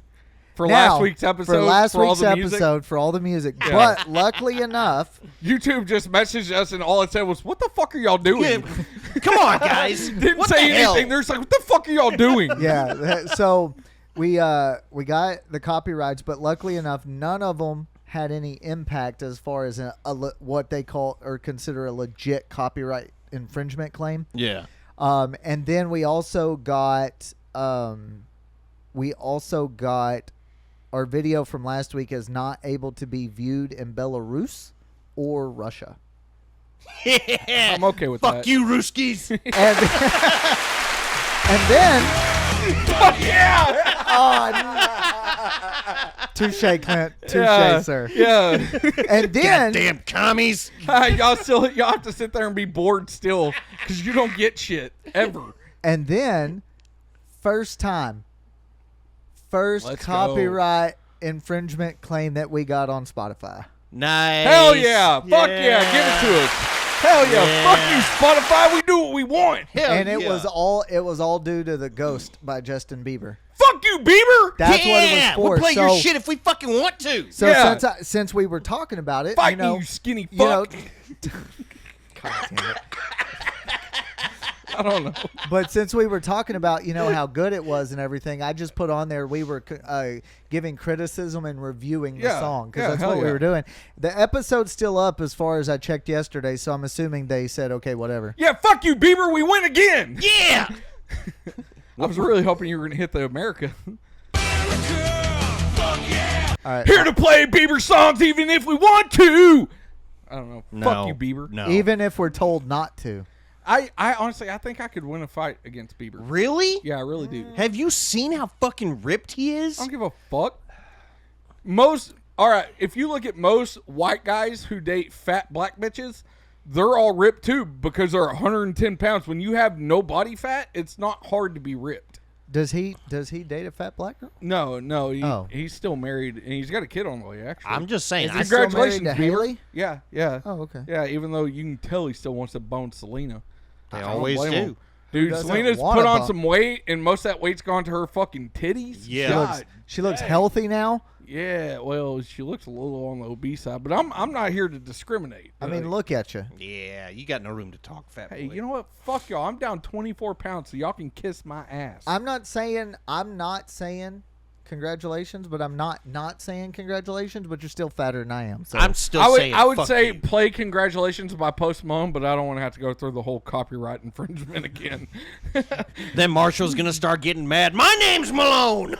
For Now, last week's episode, For last all week's the music, episode, for all the music. Yeah. But luckily enough, YouTube just messaged us and all it said was, "What the fuck are y'all doing?" Come on, guys. Didn't What say the hell? anything. They're just like, "What the fuck are y'all doing?" yeah. So we got the copyrights, but luckily enough, none of them had any impact as far as what they call or consider a legit copyright infringement claim. Yeah. And then we also got our video from last week is not able to be viewed in Belarus or Russia. Yeah. I'm okay with Fuck that. you, Ruskies. And and then Fuck yeah! touche, Clint, touche, Yeah. sir. Yeah. And then Damn commies. y'all have to sit there and be bored still because you don't get shit ever. and then first Let's go. copyright infringement claim that we got on Spotify. Nice. Hell yeah! Fuck yeah! Give it to us. Hell yeah! Yeah. Fuck you, Spotify. We do what we want. Hell And it yeah. was all due to The Ghost by Justin Bieber. Fuck you, Bieber. That's yeah, what it was for. We'll play so, your shit if we fucking want to. So Yeah. since we were talking about it, Fight you know, me, you skinny you know, fuck. God damn it. I don't know. But since we were talking about, you know, how good it was and everything, I just put on there we were giving criticism and reviewing the Yeah, song because yeah, that's hell what we yeah. were doing. The episode's still up as far as I checked yesterday, so I'm assuming they said, okay, whatever. Yeah, fuck you, Bieber. We win again. Yeah. I was really hoping you were gonna hit the America. All right. Here to play Bieber songs, even if we want to. I don't know. No. Fuck you, Bieber. No. Even if we're told not to. I honestly, I think I could win a fight against Bieber. Really? Yeah, I really do. Have you seen how fucking ripped he is? I don't give a fuck. All right, if you look at most white guys who date fat black bitches, they're all ripped too because they're 110 pounds. When you have no body fat, it's not hard to be ripped. Does he date a fat black girl? No, he's still married and he's got a kid on the way. Actually, I'm just saying. Is he I, still congratulations, married to Bieber. Haley? Yeah. Oh, okay. Yeah, even though you can tell he still wants to bone Selena. they I don't always blame do. him. Dude, doesn't Selena's wanna put on bump? some weight, and most of that weight's gone to her fucking titties. Yeah. God, She looks dang. healthy now. Yeah, well, she looks a little on the obese side, but I'm not here to discriminate. I mean, look at you. Yeah, you got no room to talk, fat Hey, boy. you know what? Fuck y'all. I'm down 24 pounds, so y'all can kiss my ass. I'm not saying congratulations, but I'm not saying congratulations, but you're still fatter than I am. So I'm still I would saying. I would fuck say you. play Congratulations by Post Malone, but I don't want to have to go through the whole copyright infringement again. Then Marshall's gonna start getting mad. My name's Malone.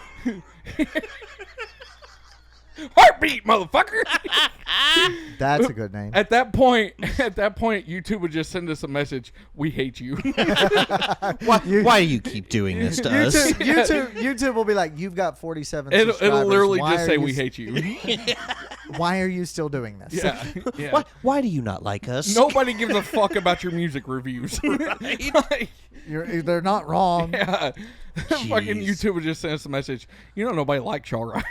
Heartbeat, motherfucker. that's a good name. At that point, YouTube would just send us a message. We hate you. Why do you keep doing this to us? YouTube will be like, you've got 47 It'll subscribers. literally Why just are say you we s- hate you. Why are you still doing this? Yeah. Why do you not like us? Nobody gives a fuck about your music reviews. Like, They're not wrong. yeah. Fucking Jeez. YouTube would just send us a message. You know nobody likes y'all, right?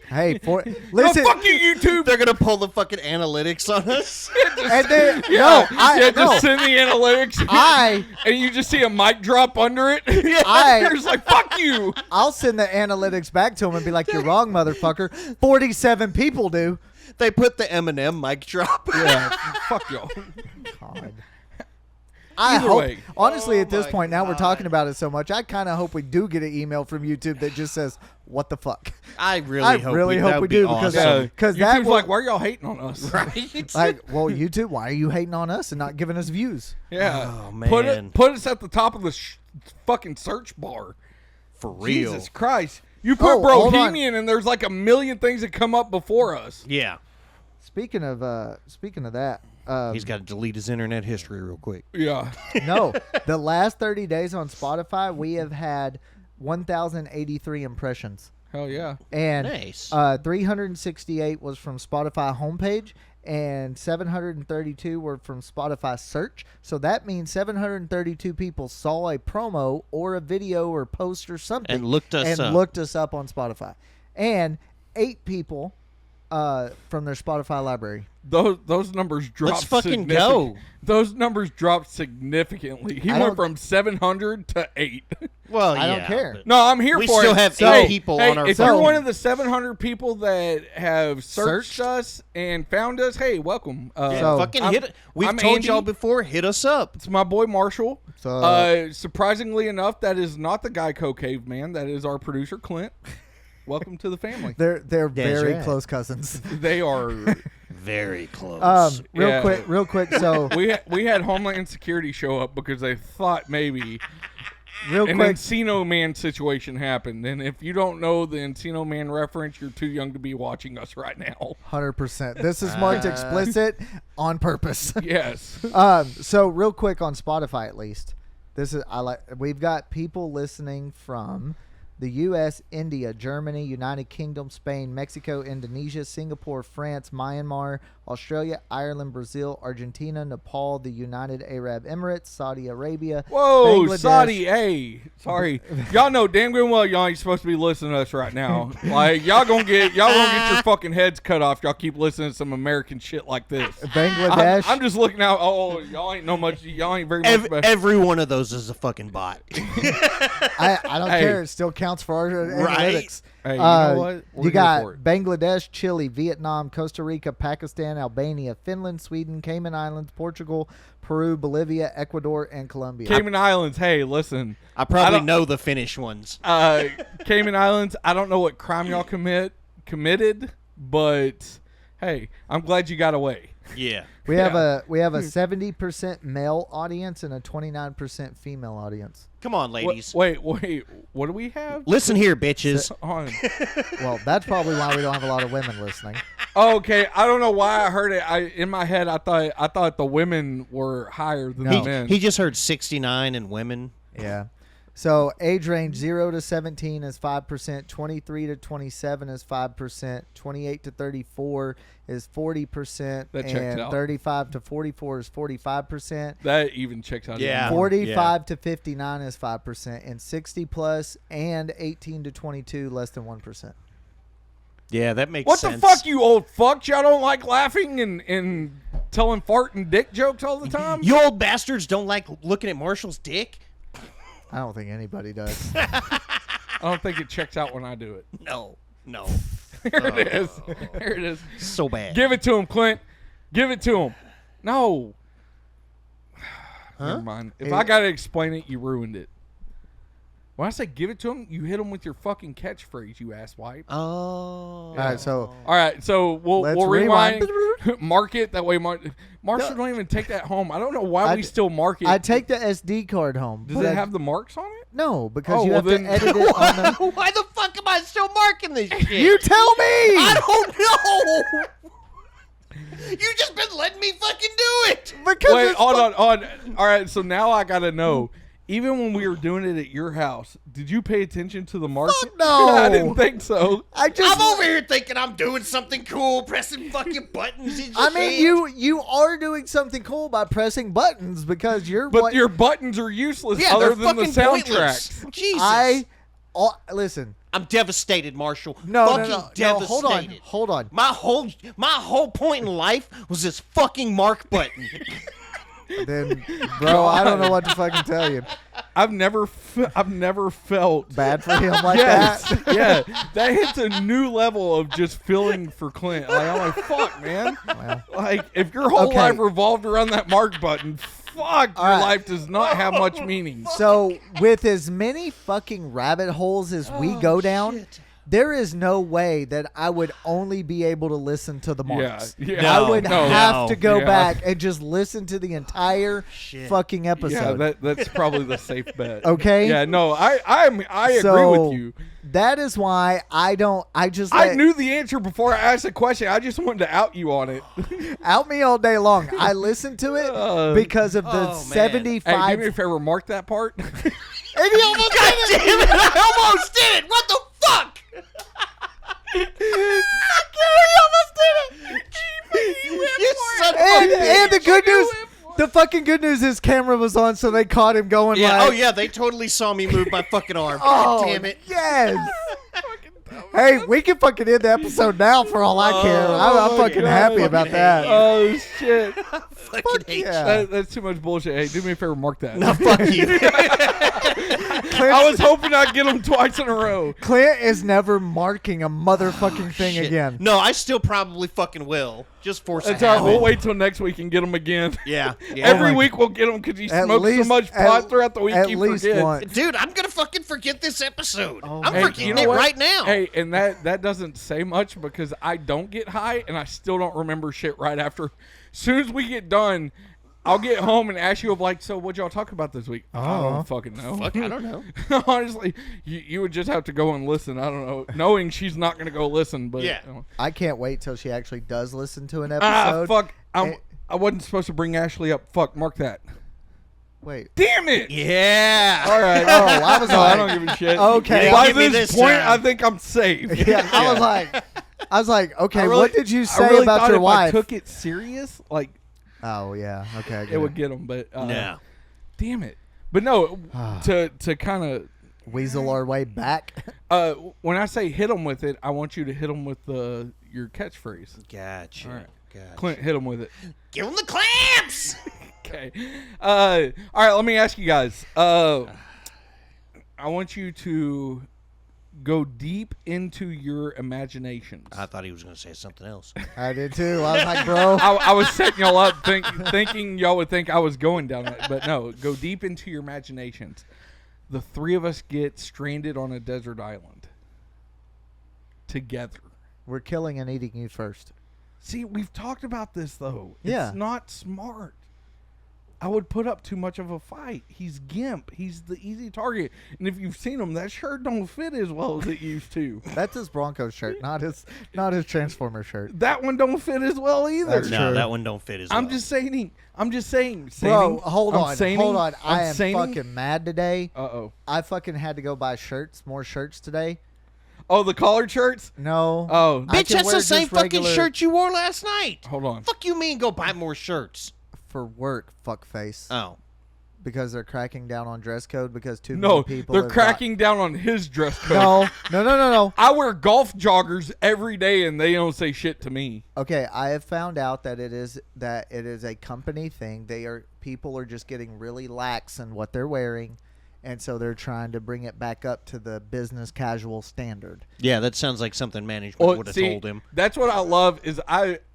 Hey, No, listen. fuck you, YouTube. They're gonna pull the fucking analytics on us. And then, Yeah, no, just send the analytics. I and you just see a mic drop under it. I- You're just like, fuck you. I'll send the analytics back to him and be like, you're wrong, motherfucker. 47 people do. They put the Eminem mic drop. Yeah, fuck y'all. God. I Either hope, way. honestly, Oh at this my point, now we're God. talking about it so much, I kind of hope we do get an email from YouTube that just says, what the fuck? I really I hope really we, hope that we would do, be because- awesome. Because YouTube's that will, like, why are y'all hating on us? Right? like, well, YouTube, why are you hating on us and not giving us views? Yeah. Oh, Put man. put us at the top of the fucking search bar. For real. Jesus Christ. You put Oh, hold on. Bohemian and there's like a million things that come up before us. Yeah. Speaking of that, He's got to delete his internet history real quick. Yeah. no, the last 30 days on Spotify, we have had 1,083 impressions. Hell yeah. And Nice. 368 was from Spotify homepage, and 732 were from Spotify search. So that means 732 people saw a promo or a video or post or something And looked us up. looked us up on Spotify. And 8 people from their Spotify library. Those numbers dropped. Let's fucking go. Those numbers dropped significantly. He I went don't- from 700 to 8. Well, I yeah. don't care. but- No, I'm here We for still it. have So, 8 people hey, on our if phone. you're one of the 700 people that have searched Searched? us and found us, hey, welcome. Yeah, So, fucking I'm- hit it. We've I'm told Andy. y'all before, hit us up. It's my boy Marshall. So- Surprisingly enough, that is not the Geico caveman. That is our producer Clint. Welcome to the family. They're That's very right. close cousins. They are. Very close. Real quick. So We had Homeland Security show up because they thought maybe real an quick. Encino Man situation happened. And if you don't know the Encino Man reference, you're too young to be watching us right now. 100%. This is marked explicit on purpose. Yes. So real quick on Spotify, at least, we've got people listening from the U.S., India, Germany, United Kingdom, Spain, Mexico, Indonesia, Singapore, France, Myanmar, Australia, Ireland, Brazil, Argentina, Nepal, the United Arab Emirates, Saudi Arabia. Whoa, Bangladesh. Saudi, hey, sorry. Y'all know damn good well y'all ain't supposed to be listening to us right now. Like, y'all gonna get your fucking heads cut off. Y'all keep listening to some American shit like this. Bangladesh. I'm just looking out. Oh, y'all ain't very much better. Every one of those is a fucking bot. I don't Hey. care. It still counts for our Right. analytics. Hey, you know what? We're You here got for it. Bangladesh, Chile, Vietnam, Costa Rica, Pakistan, Albania, Finland, Sweden, Cayman Islands, Portugal, Peru, Bolivia, Ecuador, and Colombia. Cayman Islands, hey, listen. I probably don't- know the Finnish ones. Cayman Islands, I don't know what crime y'all committed, but hey, I'm glad you got away. Yeah. We have a 70% male audience and a 29% female audience. Come on, ladies. Wait. What do we have? Listen here, bitches. On. Well, that's probably why we don't have a lot of women listening. Okay, I don't know why I heard it. In my head, I thought the women were higher than the men. He just heard 69 and women. Yeah. So age range 0 to 17 is 5%, 23 to 27 is 5%, 28 to 34 is 40%, That checks and out. 35 to 44 is 45%. That even checks out. Yeah. even more. 45 to 59 is 5%, and 60 plus and 18 to 22 less than 1%. Yeah, that makes What sense. the fuck, you old fucks? Y'all don't like laughing and telling fart and dick jokes all the time? You old bastards don't like looking at Marshall's dick? I don't think anybody does. I don't think it checks out when I do it. No. Here it is. Here it is. So bad. Give it to him, Clint. Give it to him. No. Never mind. If I gotta explain it, you ruined it. When I say give it to him, you hit him with your fucking catchphrase, you asswipe. Oh. All right, so All right, so we'll Let's rewind. Mark it that way. Marshall don't even take that home. I don't know why we still mark it. I take the SD card home. Does but it have the marks on it? No, because Oh, you well have then- to edit it on the... Why the fuck am I still marking this shit? You tell me! I don't know. You just been letting me fucking do it. Because Wait, it's hold on. All right, so now I gotta know. Even when we were doing it at your house, did you pay attention to the marks? Fuck no. I didn't think so. I just... I'm over here thinking I'm doing something cool, pressing fucking buttons and I shit. mean, you are doing something cool by pressing buttons because you're... But your buttons are useless Yeah, other they're than the fucking pointless. soundtracks. Jesus. Listen. I'm devastated, Marshall. No, fucking no. devastated. Hold on. My whole point in life was this fucking mark button. Then, bro, I don't know what to fucking tell you. I've never felt Bad for him like yes, that. yeah, that hits a new level of just feeling for Clint. Like, I'm like, fuck, man. Well. Like, if your whole Okay. life revolved around that mark button, fuck, your right. life does not have much meaning. So, with as many fucking rabbit holes as we go down, there is no way that I would only be able to listen to the marks. Yeah. I would No, have to go yeah. back and just listen to the entire fucking Yeah, episode. that's probably the safe bet. Okay? Yeah, no, I agree So, with you. That is why I just I let- knew the answer before I asked the question. I just wanted to out you on it. out me all day long. I listened to it because of the Oh, man. 75. Hey, do me a favor, mark that part. And he almost God did it. damn it! I almost did it. What the fuck? You son of a And the bitch. good news, the fucking good news is camera was on, so they caught him going Yeah. like, Oh yeah, they totally saw me move my fucking arm. oh, God damn it. yes. Hey, we can fucking end the episode now for all I care. I'm fucking God. happy about that. Oh shit! Fucking hate yeah. That's too much bullshit. Hey, do me a favor, mark that. you. No, fuck you. I was hoping I'd get them twice in a row. Clint is never marking a motherfucking thing Shit. again. No, I still probably fucking will. Just force That's a all right. habit. We'll wait till next week and get them again. Yeah. Every my- week we'll get them because he At smokes so least- much at- pot throughout the week. at he least forgets. once. Dude, I'm gonna fucking forget this episode. I'm Hey, forgetting you know it what? right now. Hey, and that doesn't say much because I don't get high and I still don't remember shit right after. As soon as we get done, I'll get home and ask you, like, so what'd y'all talk about this week? I don't fucking know. Fuck, I don't know. Honestly, you would just have to go and listen. I don't know. Knowing she's not going to go listen, but. Yeah. I can't wait till she actually does listen to an Ah, episode. fuck. And- I wasn't supposed to bring Ashley up. Fuck, mark that. Wait. Damn it! Yeah. All right. Oh, I was No, I don't like, give a shit. okay. By Give me this this point, time. I think I'm safe. Yeah, I was like, okay, I really- what did you I say really about thought your if wife? I took it serious, like, Oh yeah, okay, I get it would get them, but No. damn it. But no, to kind of weasel our way back. when I say hit them with it, I want you to hit them with your catchphrase. Gotcha. All right. Gotcha. Clint, hit them with it. Give him the clamps. Okay. All right. Let me ask you guys. I want you to go deep into your imaginations. I thought he was going to say something else. I did too. I was like, bro, I was setting y'all up thinking y'all would think I was going down that, but no. Go deep into your imaginations. The three of us get stranded on a desert island together. we're killing and eating you first. See, we've talked about this though. Yeah. It's not smart. I would put up too much of a fight. He's gimp. He's the easy target. And if you've seen him, that shirt don't fit as well as it used to. That's his Broncos shirt, not his Transformer shirt. That one don't fit as well either. That's No, true. that one don't fit as well. I'm just saying. Bro, hold on. I'm I am saying- fucking mad today. Uh-oh. I fucking had to go buy more shirts today. Oh, the collared shirts? No. Oh. I Bitch, can that's wear the same just fucking regular- shirt you wore last night. Hold on. Fuck you mean go buy more shirts? For work, fuckface. Oh. Because they're cracking down on dress code because too No, many people they're have cracking down on his dress code. No. I wear golf joggers every day and they don't say shit to me. Okay, I have found out that it is a company thing. People are just getting really lax in what they're wearing, and so they're trying to bring it back up to the business casual standard. Yeah, that sounds like something management would have told him. That's what I love is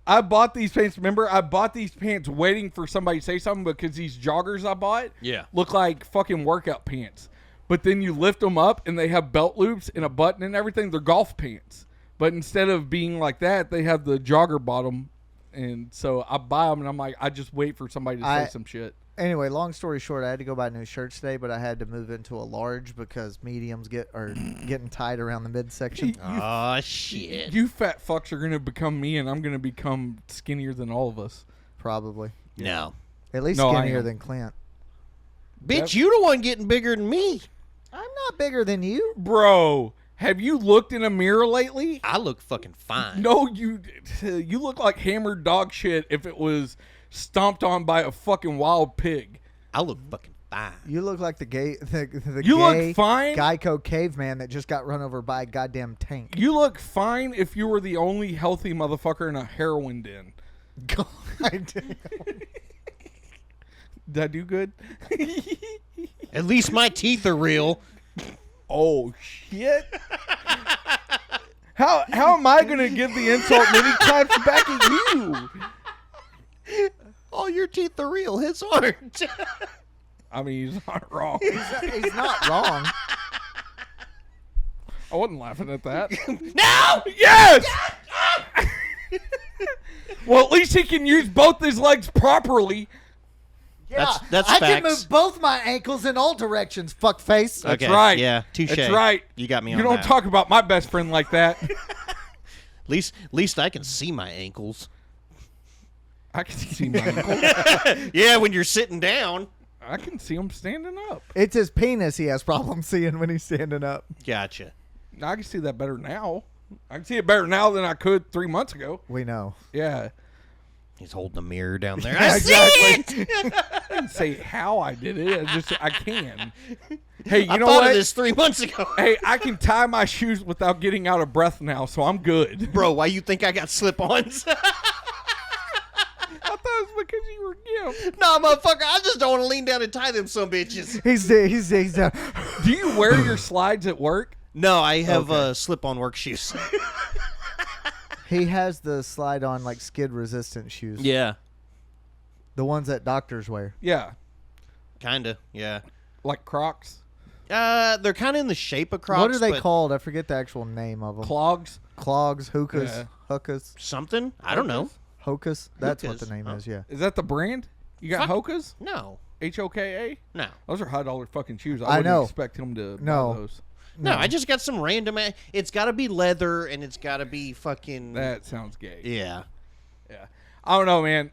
I bought these pants. Remember, I bought these pants waiting for somebody to say something because these joggers I bought look like fucking workout pants. But then you lift them up and they have belt loops and a button and everything. They're golf pants. But instead of being like that, they have the jogger bottom. And so I buy them and I'm like, I just wait for somebody to say some shit. Anyway, long story short, I had to go buy new shirts today, but I had to move into a large because mediums are getting tight around the midsection. Oh, shit. You fat fucks are going to become me and I'm going to become skinnier than all of us. Probably. No. At least No, I skinnier am. than Clint. Bitch, you the one getting bigger than me. I'm not bigger than you. Bro, have you looked in a mirror lately? I look fucking fine. No, you look like hammered dog shit if it was stomped on by a fucking wild pig. I look fucking fine. You look like the You look gay fine. Geico caveman that just got run over by a goddamn tank. You look fine if you were the only healthy motherfucker in a heroin den. God damn. Did I do good? At least my teeth are real. Oh shit! How am I gonna give the insult and then he claps back at you? All your teeth are real. His aren't. I mean, he's not wrong. He's not wrong. I wasn't laughing at that. No! Yes! Well, at least he can use both his legs properly. Yeah, That's I can facts. move both my ankles in all directions, fuckface. That's Okay, right. yeah, touche. That's right. You got me You on don't that. talk about my best friend like that. At least I can see my ankles. I can see my ankle. Yeah, when you're sitting down. I can see him standing up. It's his penis he has problems seeing when he's standing up. Gotcha. I can see that better now. I can see it better now than I could 3 months ago. We know. Yeah. He's holding a mirror down there. Yeah, I see it! I didn't say how I did it. I can. Hey, you I know thought what? of this 3 months ago. Hey, I can tie my shoes without getting out of breath now, so I'm good. Bro, why you think I got slip-ons? I thought it was because you were gimp. Nah, motherfucker, I just don't want to lean down and tie them some bitches. He's down. Do you wear your slides at work? No, I have slip-on work shoes. He has the slide on like skid resistant shoes. Yeah. The ones that doctors wear. Yeah. Kinda, yeah. Like Crocs? They're kind of in the shape of Crocs. What are they but called? I forget the actual name of them. Clogs? Clogs, hookahs, Yeah. hookahs, Something? I don't know. hokas. That's what the Hookahs. name Oh. is. Yeah. Is that the brand? You got Fuck. Hokas? No. Hoka? No. Those are $100 fucking shoes. I I wouldn't know. expect him to No. buy those. No, I just got some random. It's got to be leather and it's got to be fucking. That sounds gay. Yeah. Yeah. I don't know, man.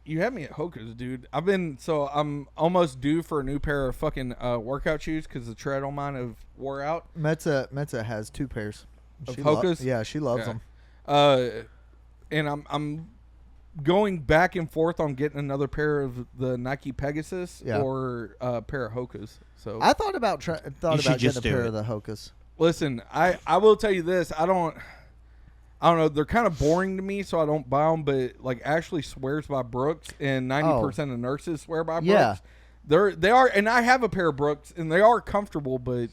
You had me at Hoka's, dude. I'm almost due for a new pair of fucking workout shoes because the tread on mine have wore out. Metza has 2 pairs. Of She Hokas? yeah, she loves Yeah. them. And I'm going back and forth on getting another pair of the Nike Pegasus Yeah. or a pair of Hokas. So I thought about You should getting a just do pair it. of the hokas. listen, I will tell you this. I don't know. They're kind of boring to me, so I don't buy them. But like Ashley swears by Brooks, and 90% of nurses swear by Brooks. Yeah. They are, and I have a pair of Brooks, and they are comfortable. But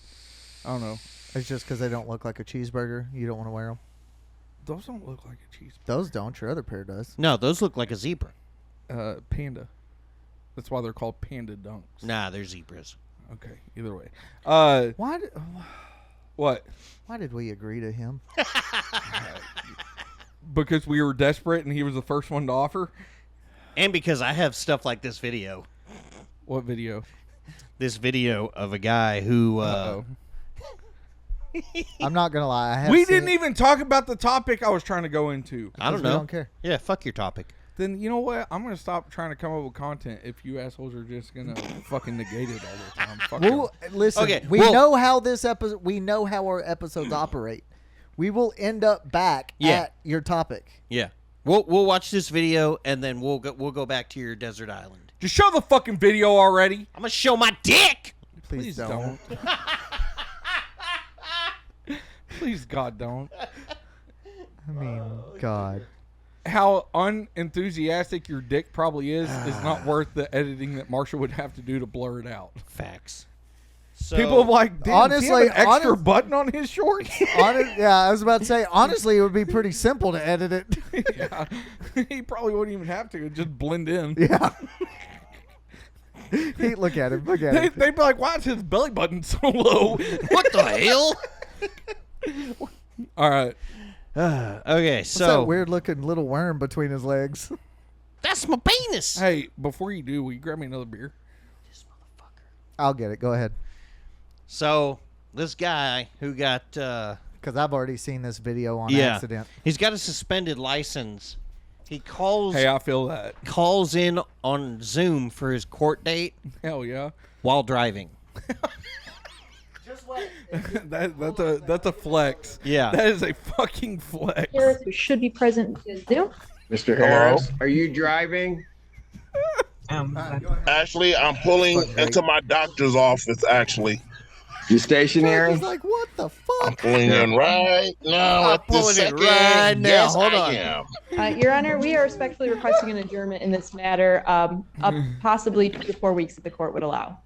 I don't know. It's just because they don't look like a cheeseburger. You don't want to wear them. Those don't look like a cheese. Those don't. Your other pair does. No, those look like a zebra. Panda. That's why they're called Panda Dunks. Nah, they're zebras. Okay. Either way. Why? Did, What? why did we agree to him? because we were desperate and he was the first one to offer. And because I have stuff like this video. What video? This video of a guy who. I'm not gonna lie. I have We seen didn't even talk about the topic I was trying to go into. I don't we know. don't care. Yeah, fuck your topic. Then you know what? I'm gonna stop trying to come up with content if you assholes are just gonna fucking negate it all the time. Fuck Well, y'all. listen. Okay, we well- know how this episode. We know how our episodes operate. We will end up back Yeah. at your topic. Yeah, we'll watch this video and then we'll go back to your desert island. Just show the fucking video already. I'm gonna show my dick. Please don't. Please, God, don't. I mean, God. How unenthusiastic your dick probably is not worth the editing that Marshall would have to do to blur it out. Facts. So, People are like, damn, does he have honestly, an extra button on his shorts? Yeah, I was about to say. Honestly, it would be pretty simple to edit it. Yeah, he probably wouldn't even have to. It'd just blend in. Yeah. Hey, look at him. Look at him. They'd be like, why is his belly button so low? what the hell? All right. Okay, What's so that weird looking little worm between his legs? that's my penis. Hey, before you do, will you grab me another beer? I'll get it. Go ahead. So this guy who got Because I've already seen this video on yeah, accident. he's got a suspended license. He calls Hey, I feel that. calls in on Zoom for his court date Hell yeah. while driving. That's a flex. Yeah. That is a fucking flex. Harris, who should be present in Zoom. Mr. Harris, are you driving? Actually, I'm pulling into my doctor's office, actually. You stationary? He's like, what the I'm fuck? pulling in right now at this pulling in second. right now. Yes, Hold I on. am. Your Honor, we are respectfully requesting an adjournment in this matter, up possibly 2 to 4 weeks if the court would allow.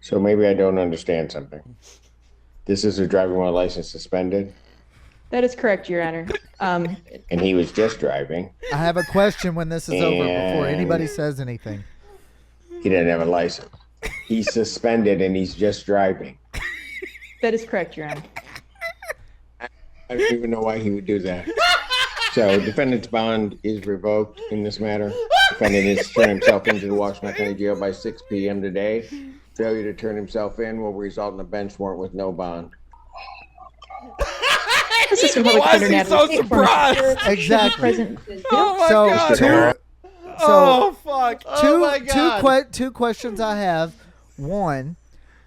So maybe I don't understand something. This is a driving while license suspended, That is correct, Your Honor. and he was just driving. I have a question when this is over before And- anybody says anything. He didn't have a license. He's suspended and he's just driving. That is correct, Your Honor. I don't even know why he would do that. So defendant's bond is revoked in this matter. Defendant is to turn himself into the Washington County Jail by 6 p.m. today. Failure to turn himself in will result in a bench warrant with no bond. Assistant Public Why is Defender he so Natalie Cape surprised? Harris should be Exactly. present in Zoom. Oh my So, god. two, Oh fuck. Oh my God. two questions I have. One,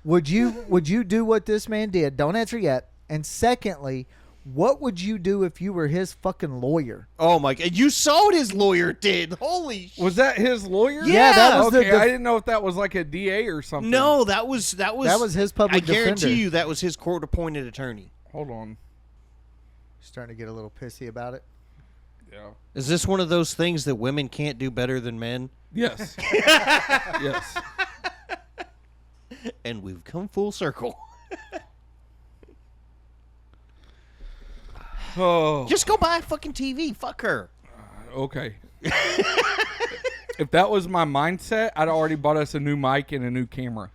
would you do what this man did? Don't answer yet. And secondly, what would you do if you were his fucking lawyer? Oh my god! You saw what his lawyer did. Holy shit! Was that his lawyer? Yeah, that was okay, the I didn't know if that was like a DA or something. No, that was That was his public I guarantee defender. you that was his court-appointed attorney. Hold on. Starting to get a little pissy about it. Yeah. Is this one of those things that women can't do better than men? Yes. Yes. And we've come full circle. Oh. Just go buy a fucking TV. Fuck her. Okay. If that was my mindset, I'd already bought us a new mic and a new camera.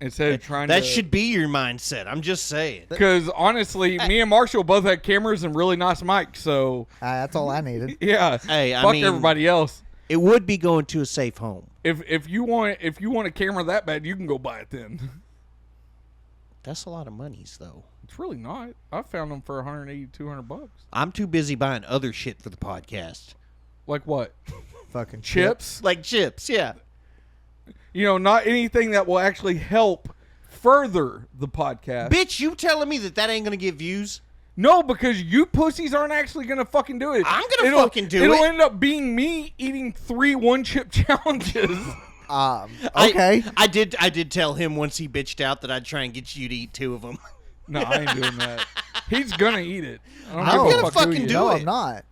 Instead of trying That to... should be your mindset. I'm just saying. Because honestly, me and Marshall both had cameras and really nice mics, so That's all I needed. yeah. Hey, I fuck mean- everybody else. It would be going to a safe home. If you want a camera that bad, you can go buy it then. That's a lot of monies, though. It's really not. I found them for $180, $200. I'm too busy buying other shit for the podcast. Like what? Fucking Chips? Like chips, yeah. You know, not anything that will actually help further the podcast. Bitch, you telling me that ain't gonna get views? No, because you pussies aren't actually gonna fucking do it. I'm gonna fucking do it. It'll end up being me eating 3 one-chip challenges. Okay. I did tell him once he bitched out that I'd try and get you to eat 2 of them. No, I ain't doing that. He's gonna eat it. I don't I'm give a gonna fuck who fucking you do are. No, it. I'm not.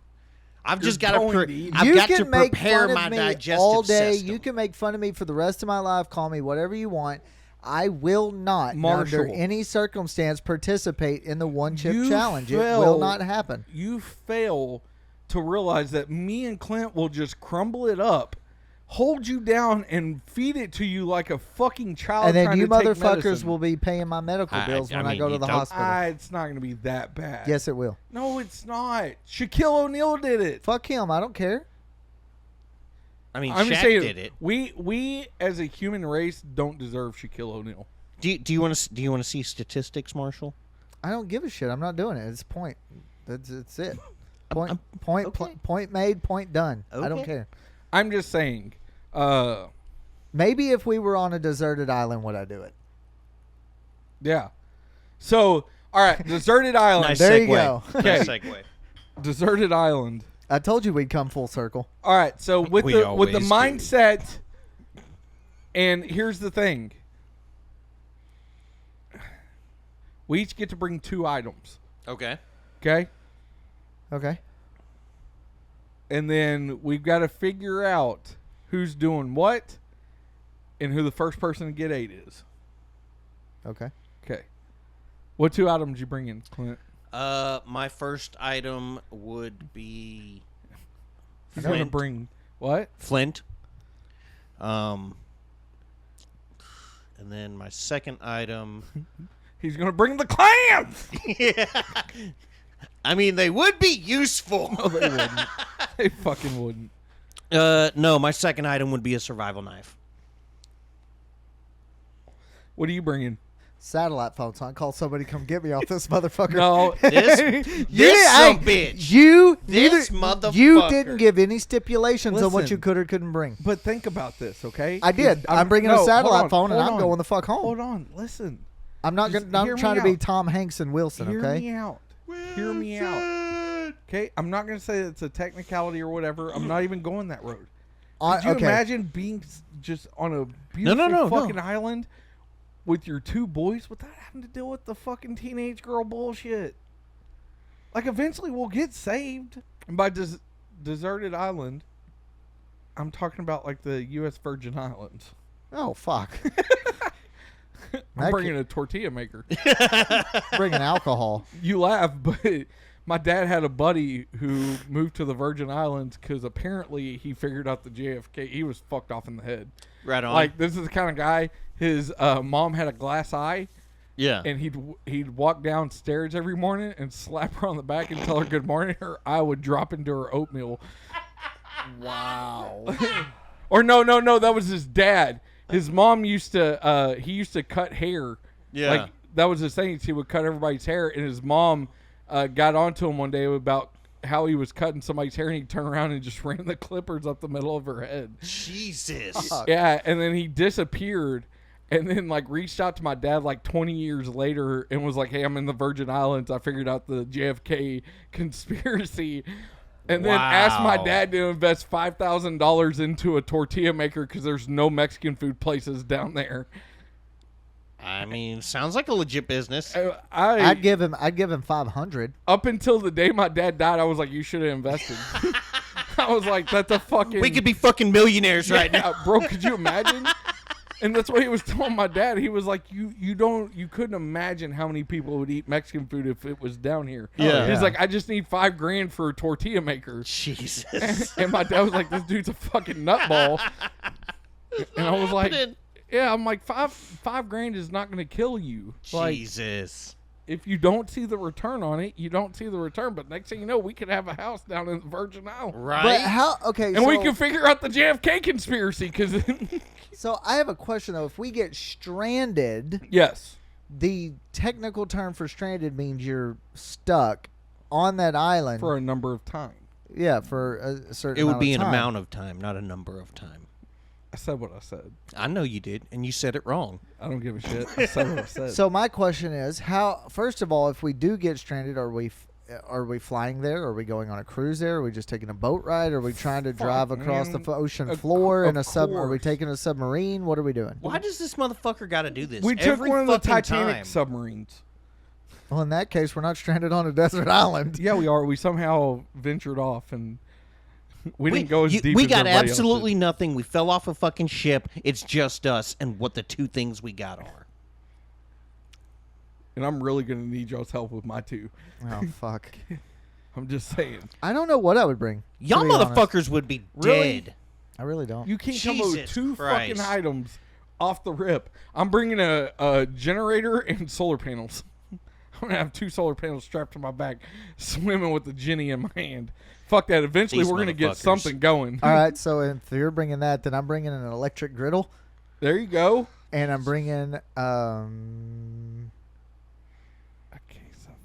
I've just You're got going to to eat. I've You got to can make prepare fun of my me digestive all day. system. You can make fun of me for the rest of my life. Call me whatever you want. I will not, under Marshall. any circumstance, participate in the one-chip You challenge. It fail- will not happen. You fail to realize that me and Clint will just crumble it up hold you down and feed it to you like a fucking child. And then trying you to take motherfuckers medicine. will be paying my medical bills when I mean, go to you the don't- hospital. It's not going to be that bad. Yes, it will. No, it's not. Shaquille O'Neal did it. Fuck him. I don't care. I mean, I'm just Shaq saying, did it. we as a human race don't deserve Shaquille O'Neal. Do you want to see statistics, Marshall? I don't give a shit. I'm not doing it. It's point. That's it. Point. I'm- Point. okay. Point made. Point done. I don't Okay. care. I'm just saying. Maybe if we were on a deserted island, would I do it? Yeah. So, all right, deserted island. Nice There segue. you go. Okay. Nice segue. Deserted island. I told you we'd come full circle. All right, so with We the always do. mindset, and here's the thing: we each get to bring 2 items. Okay. Okay, Okay. and then we've got to figure out who's doing what, and who the first person to get 8 is. Okay. Okay. What 2 items you bring in, Clint? My first item would be He's gonna Flint. bring what? Flint. And then my second item. He's gonna bring the clams. I mean, they would be useful. No, they wouldn't. They fucking wouldn't. No, my second item would be a survival knife. What are you bringing? Satellite phone, so I call somebody to come get me off this motherfucker. No, This Hey, bitch. You This You motherfucker. didn't give any stipulations on what Listen. you could or couldn't bring. but think about this, okay? I did. I'm bringing a satellite phone and I'm going the fuck home. Hold on, listen. I'm not Just gonna. hear I'm me trying to be out. Tom Hanks and Wilson. Hear Okay. me out. Hear me out. Okay, I'm not gonna say it's a technicality or whatever. I'm not even going that road. Could you Okay. imagine being just on a beautiful no, fucking no. island with your 2 boys without having to deal with the fucking teenage girl bullshit? Like, eventually we'll get saved. And by deserted island, I'm talking about like the U.S. Virgin Islands. Oh fuck. I'm bringing a tortilla maker. Bringing alcohol. You laugh, but my dad had a buddy who moved to the Virgin Islands because apparently he figured out the JFK. He was fucked off in the head. Right on. Like, this is the kind of guy. His mom had a glass eye, yeah. and he'd walk downstairs every morning and slap her on the back and tell her good morning. Her eye would drop into her oatmeal. Wow. Or no, that was his dad. His mom used to he used to cut hair. Yeah. Like, that was his thing. He would cut everybody's hair, and his mom got onto him one day about how he was cutting somebody's hair, and he'd turn around and just ran the clippers up the middle of her head. Jesus. Yeah, and then he disappeared, and then like reached out to my dad like 20 years later and was like, "Hey, I'm in the Virgin Islands. I figured out the JFK conspiracy." And then asked my Wow. dad to invest $5,000 into a tortilla maker because there's no Mexican food places down there. I mean, sounds like a legit business. I'd give him 500. Up until the day my dad died, I was like, you should have invested. I was like, that's a fucking... We could be fucking millionaires right now. Bro, could you imagine? And that's what he was telling my dad. He was like, you couldn't imagine how many people would eat Mexican food if it was down here. Yeah. He's like, I just need $5,000 for a tortilla maker. Jesus. And my dad was like, this dude's a fucking nutball. And I was like, yeah, I'm like, $5,000 is not going to kill you. Like, Jesus. if you don't see the return on it, you don't see the return. But next thing you know, we could have a house down in the Virgin Islands. Right? But how? Okay. And we can figure out the JFK conspiracy because, So I have a question though. If we get stranded, yes, the technical term for stranded means you're stuck on that island. for a number of time. Yeah, for a certain. it would amount be of an time. amount of time, not a number of time. I said what I said. I know you did, and you said it wrong. I don't give a shit. I said what I said. So my question is, how? First of all, if we do get stranded, are we flying there? Are we going on a cruise there? Are we just taking a boat ride? Are we trying to drive across the man. ocean Of floor in of a sub? Are we course. taking a submarine? What are we doing? Why does this motherfucker got to do this? we took every one of the fucking Titanic time? submarines. Well, in that case, we're not stranded on a desert island. Yeah, we are. We somehow ventured off and we didn't go as deep we as got everybody else absolutely did. nothing. We fell off a fucking ship. It's just us and what the 2 things we got are. And I'm really going to need y'all's help with my 2. Oh fuck! I'm just saying. I don't know what I would bring. to Y'all be honest. motherfuckers would be Really? dead. I really don't. You can't come up with Jesus 2 Christ. fucking items off the rip. I'm bringing a generator and solar panels. I'm going to have 2 solar panels strapped to my back, swimming with the Jenny in my hand. Fuck that. Eventually, These we're going to get motherfuckers. something going. All right, so if you're bringing that, then I'm bringing an electric griddle, There you go. and I'm bringing A case of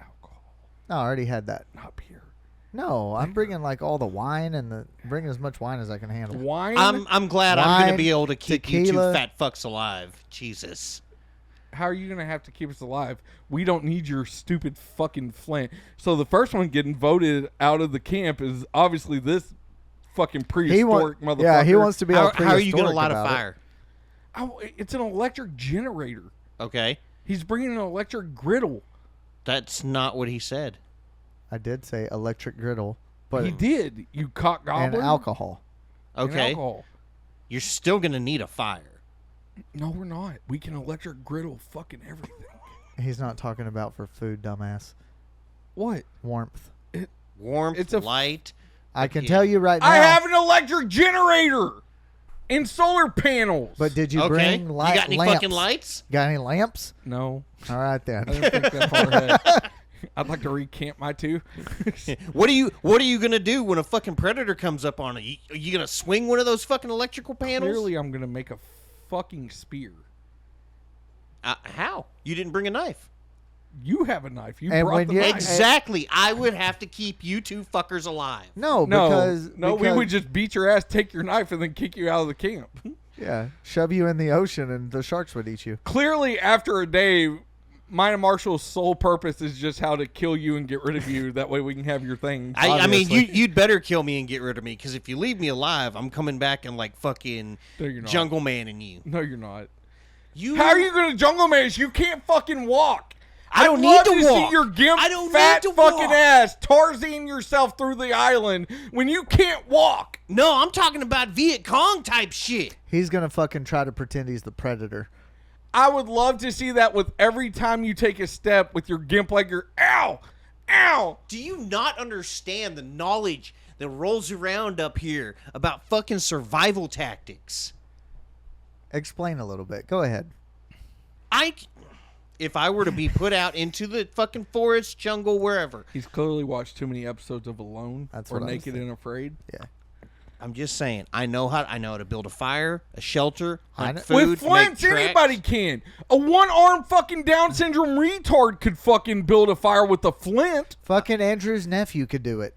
alcohol. No, I already had that. Not beer. No, I'm bringing like all the wine and bringing as much wine as I can handle. Wine? I'm glad I'm going Wine, to be able to keep you 2 tequila. fat fucks alive. Jesus. How are you going to have to keep us alive? We don't need your stupid fucking Flint. So the first one getting voted out of the camp is obviously this fucking prehistoric motherfucker. Yeah, he wants to be all How are you going to prehistoric light a about it. fire? Oh, it's an electric generator. Okay. He's bringing an electric griddle. That's not what he said. I did say electric griddle, but He did. You cock and goblin. alcohol. And Okay. alcohol. You're still going to need a fire. No, we're not. We can electric griddle fucking everything. He's not talking about for food, dumbass. What? Warmth. Warmth, It's a- light. I can Yeah. tell you right now. I have an electric generator and solar panels. But did you Okay. bring You light got any lamps? fucking lights? Got any lamps? no, All right then. I didn't think that far ahead. I'd like to recamp my 2. What are you going to do when a fucking predator comes up on it? Are you going to swing one of those fucking electrical panels? Clearly, I'm gonna make a fucking spear. How? You didn't bring a knife. You have a knife. You And brought when the you- knife. Exactly. I would have to keep you 2 fuckers alive. No, No, because no, we would just beat your ass, take your knife, and then kick you out of the camp. yeah shove you in the ocean and the sharks would eat you. Clearly, after a day, mine and Marshall's sole purpose is just how to kill you and get rid of you. That way, we can have your things. I mean, Obviously. you'd better kill me and get rid of me, because if you leave me alive, I'm coming back and like fucking No, you're not. jungle man in you. No, you're not. You How are you gonna jungle maze? You can't fucking walk. I don't I'd need love to see walk. your gimp I don't fat need to fucking walk. ass Tarzan yourself through the island when you can't walk. No, I'm talking about Viet Cong type shit. He's gonna fucking try to pretend he's the predator. I would love to see that with every time you take a step with your gimp like your ow, ow. Do you not understand the knowledge that rolls around up here about fucking survival tactics? Explain a little bit. Go ahead. If I were to be put out into the fucking forest, jungle, wherever, He's clearly watched too many episodes of Alone That's or what I was Naked thinking. and Afraid. Yeah. I'm just saying, I know how to build a fire, a shelter, I hunt know- food, With flints, make tracks. anybody can. A one-armed fucking Down syndrome retard could fucking build a fire with a flint. Fucking Andrew's nephew could do it.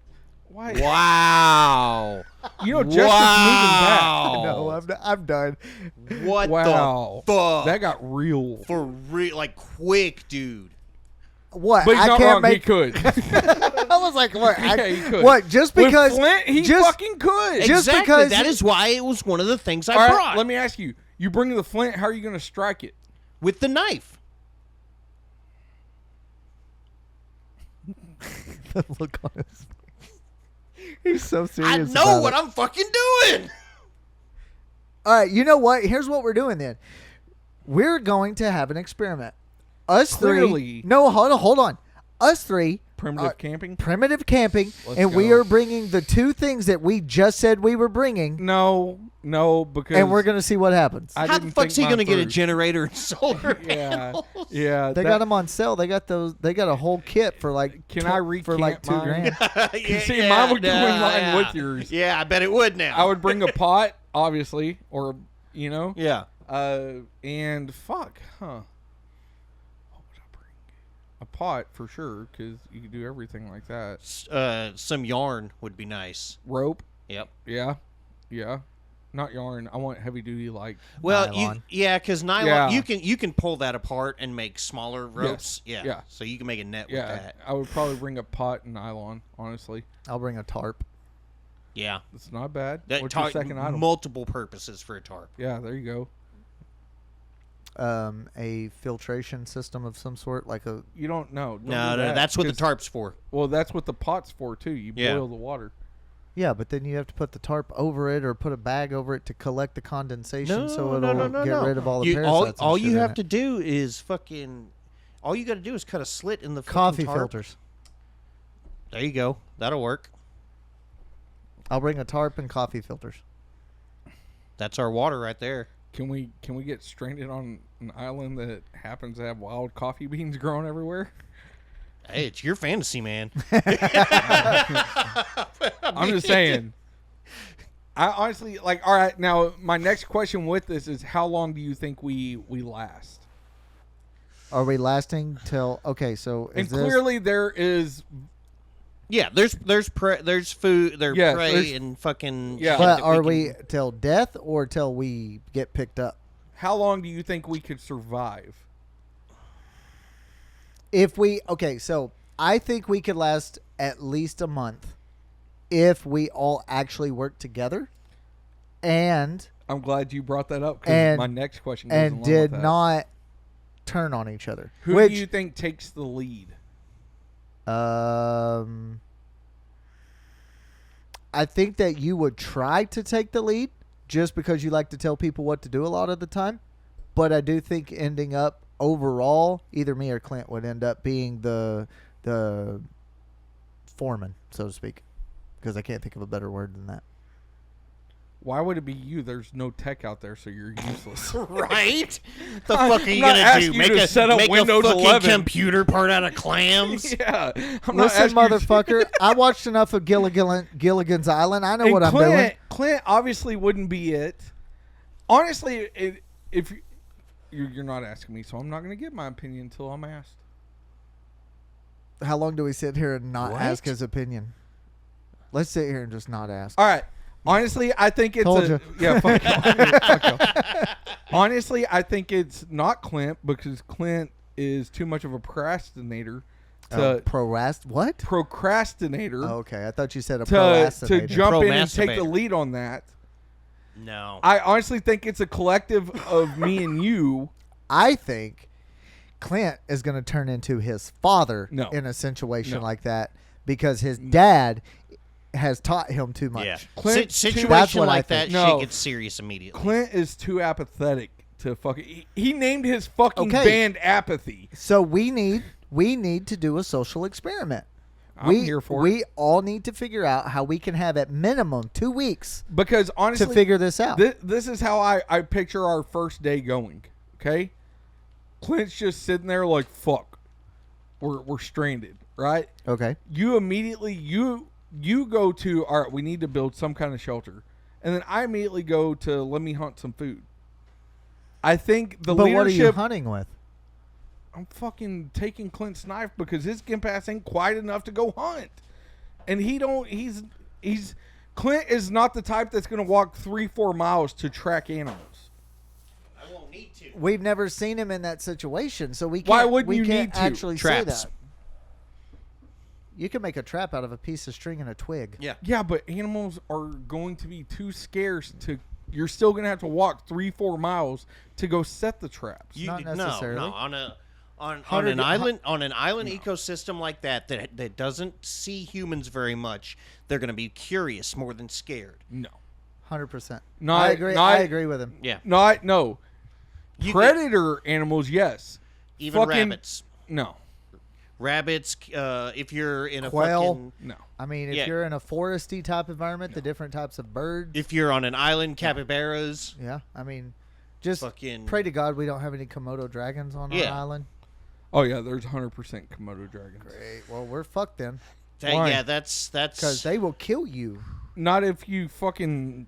Why? Wow. You know, Jessica's Wow. No, I'm done. What Wow. the fuck? that got real. For real, like quick, dude. What? But he's I not can't wrong. make. He could. I was like, what? Yeah, he could. What? Just because? With flint, he just, fucking could. Just exactly. because- That is why it was one of the things I All right, brought. let me ask you. You bring the flint, how are you going to strike it? With the knife. the look on his face. He's so I serious. know about what it. I'm fucking doing. All right, you know what? Here's what we're doing then. We're going to have an experiment. Us Clearly. three. No, hold on. Us three. Primitive camping? Primitive camping, Let's and we go. are bringing the 2 things that we just said we were bringing, No, because and we're going to see what happens. I How the didn't fuck's he think gonna mine get a through. generator and solar Yeah, panels? yeah. They got them on sale. They got those. They got a whole kit for like. Can I for like recant mine? $2,000? Yeah, See, mine would go in nah, line yeah. with yours. Yeah, I bet it would now. I would bring a pot, obviously, or you know, Yeah. and fuck, huh? What would I bring? A pot for sure, because you could do everything like that. Some yarn would be nice. Rope, Yep. yeah. Not yarn. I want heavy duty, like Well, Nylon. because nylon, Yeah. you can pull that apart and make smaller ropes. Yes. Yeah. Yeah. So you can make a net with yeah. that. I would probably bring a pot and nylon. Honestly, I'll bring a tarp. Yeah. it's not bad. That What's your second item? multiple purposes for a tarp. Yeah, there you go. A filtration system of some sort, like a. You don't know. Don't No, do no, that, that's what the 'cause- tarp's for. Well, that's what the pot's for too. You Yeah. boil the water. Yeah, but then you have to put the tarp over it or put a bag over it to collect the condensation, so No, it'll no, get no. rid of all the You- parasites. all and shit you in have it. to do is fucking. All you got to do is cut a slit in the fucking Coffee tarp. filters. There you go. That'll work. I'll bring a tarp and coffee filters. That's our water right there. Can we get stranded on an island that happens to have wild coffee beans growing everywhere? Hey, it's your fantasy, man. I'm just saying. I honestly like. All right, now my next question with this is: how long do you think we last? Are we lasting till? Okay, so And clearly there is. Yeah, there's food, there's Yeah, prey there's- and fucking. Yeah. shit But that are can- we till death or till we get picked up? How long do you think we could survive? If we so I think we could last at least a month if we all actually work together and I'm glad you brought that up because And- my next question goes and along did with that. not turn on each other. Who Which do you think takes the lead? I think that you would try to take the lead just because you like to tell people what to do a lot of the time. But I do think ending up overall, either me or Clint would end up being the foreman, so to speak, because I can't think of a better word than that. Why would it be you? There's no tech out there, so you're useless. Right? The fuck are you not gonna asking do? you to set up Make Windows a fucking 11. computer part out of clams? Yeah. I'm not Listen, asking you to- motherfucker, I watched enough of Gilligan's Island. I know And what I'm Clint, doing. Clint obviously wouldn't be it. Honestly, if you're not asking me, so I'm not going to give my opinion until I'm asked. How long do we sit here and not What? ask his opinion? Let's sit here and just not ask. All right. Honestly, I think it's Told ya. yeah. Fuck y'all. Fuck y'all. Honestly, I think it's not Clint because Clint is too much of a procrastinator. What? Procrastinator. Oh, okay, I thought you said a to procrastinator. jump in and take the Pro-masturbator. lead on that. No. I honestly think it's a collective of me and you. I think Clint is going to turn into his father No. in a situation No. like that because his dad has taught him too much. Yeah. Clint- That's Situation what I like that, think. No. shit gets serious immediately. Clint is too apathetic to fucking. He named his fucking Okay. band Apathy. So we need to do a social experiment. I'm here for we it. all need to figure out how we can have at minimum 2 weeks Because honestly, to figure this out. This is how I picture our first day going. Okay, Clint's just sitting there like fuck, we're stranded, right? Okay. You immediately you go to all right. We need to build some kind of shelter, and then I immediately go to let me hunt some food. I think the But leadership. what are you hunting with? I'm fucking taking Clint's knife because his gimp ass ain't quite enough to go hunt, and he's Clint is not the type that's gonna walk 3-4 miles to track animals. I won't need to. We've never seen him in that situation, so we can't. Why wouldn't we you can't need to? actually Traps. say that? You can make a trap out of a piece of string and a twig. Yeah. Yeah, but animals are going to be too scarce to. You're still gonna have to walk 3-4 miles to go set the traps. Not necessarily. No, on Hundred- an island ecosystem like that doesn't see humans very much, they're going to be curious more than scared. No, 100%. No, I agree. no, I agree with him. Yeah. no. You Predator animals, yes. Even Fucking- rabbits. No, Rabbits, if you're in a Quail. fucking... no. I mean, if Yeah. you're in a foresty type environment, the different types of birds. If you're on an island, capybaras. Yeah, I mean, just Fucking- pray to God we don't have any Komodo dragons on Yeah. our island. Oh yeah, there's 100% Komodo dragons. Great. Well, we're fucked then, Why? Yeah, that's... because they will kill you. Not if you fucking.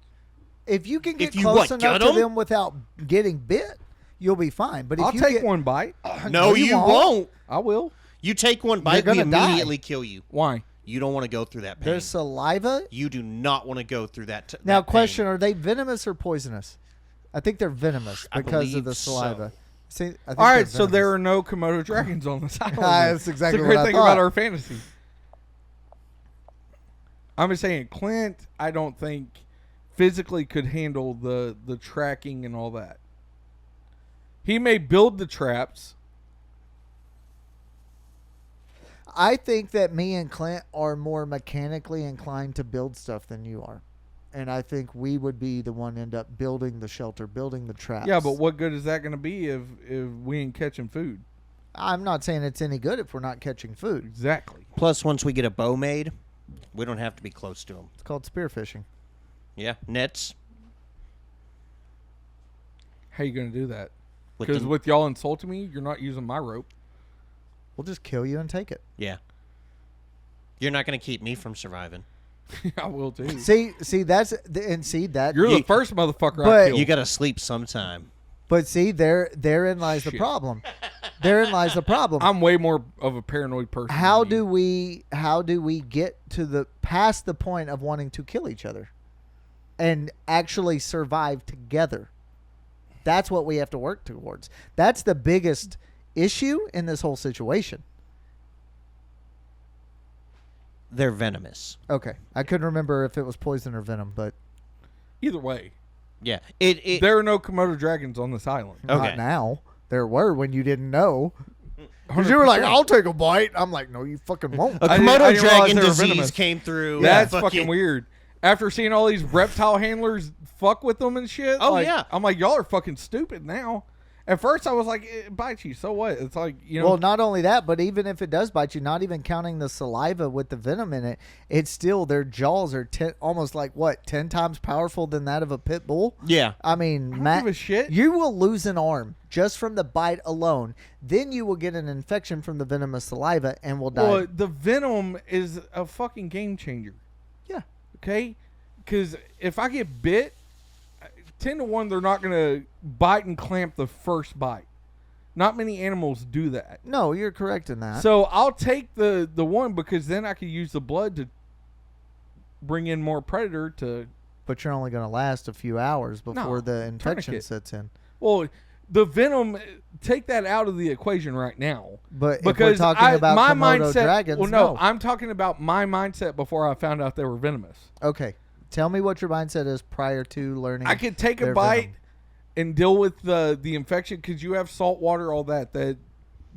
If you can get If you, close what, enough gut to 'em? them without getting bit, you'll be fine. But if I'll you take get, one bite. No, you won't. I will. You take one bite, we gonna die. immediately kill you. Why? You don't want to go through that pain. Their saliva. You do not want to go through that. Now, that pain. question: are they venomous or poisonous? I think they're venomous I because of believe the saliva. so. See, I think All right, they're so there venomous. are no Komodo dragons on this island. That's exactly It's a great what I thing thought. about our fantasy. I'm just saying, Clint, I don't think physically could handle the tracking and all that. He may build the traps. I think that me and Clint are more mechanically inclined to build stuff than you are. And I think we would be the one end up building the shelter, building the traps. Yeah, but what good is that going to be if we ain't catching food? I'm not saying it's any good if we're not catching food. Exactly. Plus, once we get a bow made, we don't have to be close to them. It's called spearfishing. Yeah, nets. How you going to do that? With Because the- with y'all insulting me, you're not using my rope. We'll just kill you and take it. Yeah. You're not going to keep me from surviving. I will too. See, that You're the first motherfucker I but- killed. You got to sleep sometime. But see, therein lies the Shit. problem. Therein lies the problem. I'm way more of a paranoid person. How than you. do we get to the past the point of wanting to kill each other and actually survive together? That's what we have to work towards. That's the biggest issue in this whole situation. They're venomous. Okay, I couldn't remember if it was poison or venom, but Either way, Yeah. It there are no Komodo dragons on this island. Okay. not now. There were when you didn't know. Because you were like, 100%. I'll take a bite. I'm like, no, you fucking won't. a I didn't Komodo realize dragon they were disease venomous. came through. That's fucking weird. After seeing all these reptile handlers fuck with them and shit. Oh, like, yeah. I'm like, y'all are fucking stupid now. At first, I was like, it bites you. So what? It's like, you know. Well, not only that, but even if it does bite you, not even counting the saliva with the venom in it, it's still their jaws are almost like 10 times powerful than that of a pit bull. Yeah. I mean, don't Matt, give a shit. you will lose an arm just from the bite alone. Then you will get an infection from the venomous saliva and will die. Well, the venom is a fucking game changer. Yeah. Okay? Because if I get bit, 10 to 1, they're not going to bite and clamp the first bite. Not many animals do that. No, you're correct in that. So I'll take the one because then I could use the blood to bring in more predator to. But you're only going to last a few hours before the infection tourniquet. sets in. Well, the venom, take that out of the equation right now. But if we're Because talking about my Komodo mindset, dragons, well, no, I'm talking about my mindset before I found out they were venomous. Okay. Tell me what your mindset is prior to learning. I could take a their bite venom. and deal with the infection because you have salt water, all that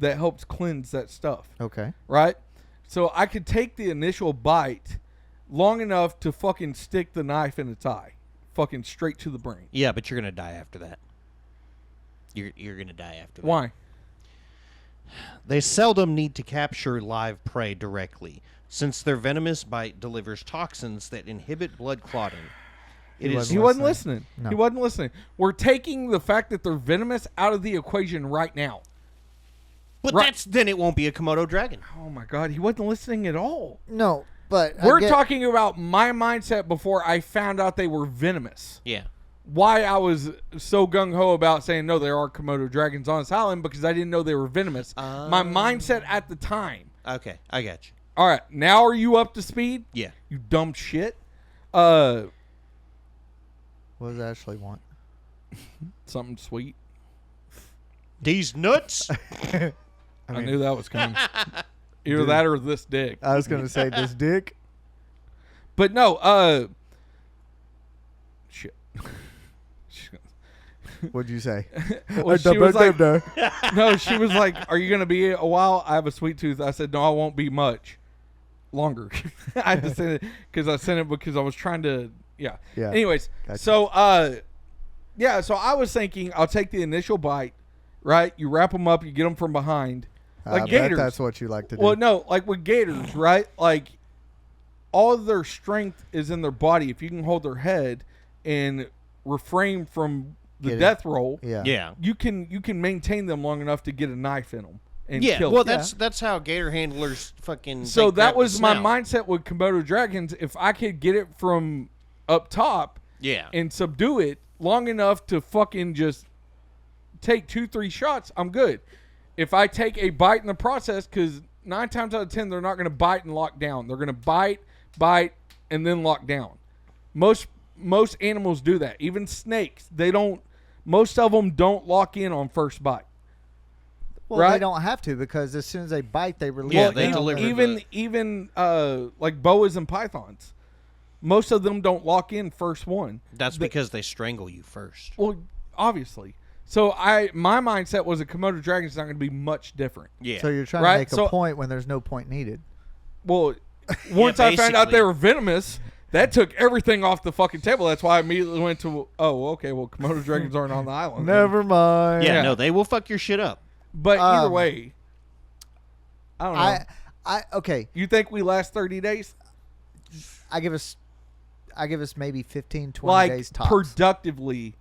helps cleanse that stuff, Okay. right? So I could take the initial bite long enough to fucking stick the knife in its eye, fucking straight to the brain. Yeah, but you're going to die after that. You're going to die after that. Why? They seldom need to capture live prey directly, since their venomous bite delivers toxins that inhibit blood clotting. It is He wasn't listening. No. He wasn't listening. We're taking the fact that they're venomous out of the equation right now. but right. then it won't be a Komodo dragon. Oh my God, he wasn't listening at all. No, but We're talking about my mindset before I found out they were venomous. Yeah. Why I was so gung-ho about saying, no, there are Komodo dragons on this island because I didn't know they were venomous. My mindset at the time. Okay, I got you. All right, now are you up to speed? Yeah. You dumb shit. What does Ashley want? Something sweet. These nuts? I knew that was coming. Either that or this dick. I was going to say this dick. But no, shit. What'd you say? Well, she was like, no, she was like, are you going to be a while? I have a sweet tooth. I said, no, I won't be much longer. I had to send it because I sent it because I was trying to, yeah. Anyways, Gotcha. so, yeah, so I was thinking I'll take the initial bite, right? You wrap them up, you get them from behind. Like I bet gators. that's what you like to do. Well, no, like with gators, right? Like all of their strength is in their body. If you can hold their head and refrain from the Get it. death roll, Yeah. Yeah. you can maintain them long enough to get a knife in them and Yeah, kill well, them. that's how gator handlers fucking. So they that grab the was my snout. mindset with Komodo dragons. If I could get it from up top Yeah. and subdue it long enough to fucking just take 2-3 shots, I'm good. If I take a bite in the process, because 9 times out of 10 they're not going to bite and lock down. They're going to bite, and then lock down. Most animals do that. Even snakes, they don't. Most of them don't lock in on first bite. Well, right? they don't have to because as soon as they bite, they release. Yeah, the they venom. deliver even like boas and pythons. Most of them don't lock in first one. That's because they strangle you first. Well, obviously. So my mindset was a Komodo dragon is not going to be much different. Yeah. So you're trying Right? to make So- a point when there's no point needed. Well, once I found out basically. they were venomous, that took everything off the fucking table. That's why I immediately went to, oh, okay, well, Komodo dragons aren't on the island. Never mind. yeah, yeah. no, they will fuck your shit up. But either Um, way, I don't know. Okay. You think we last 30 days? I give us maybe 15, 20 Like days tops. productively.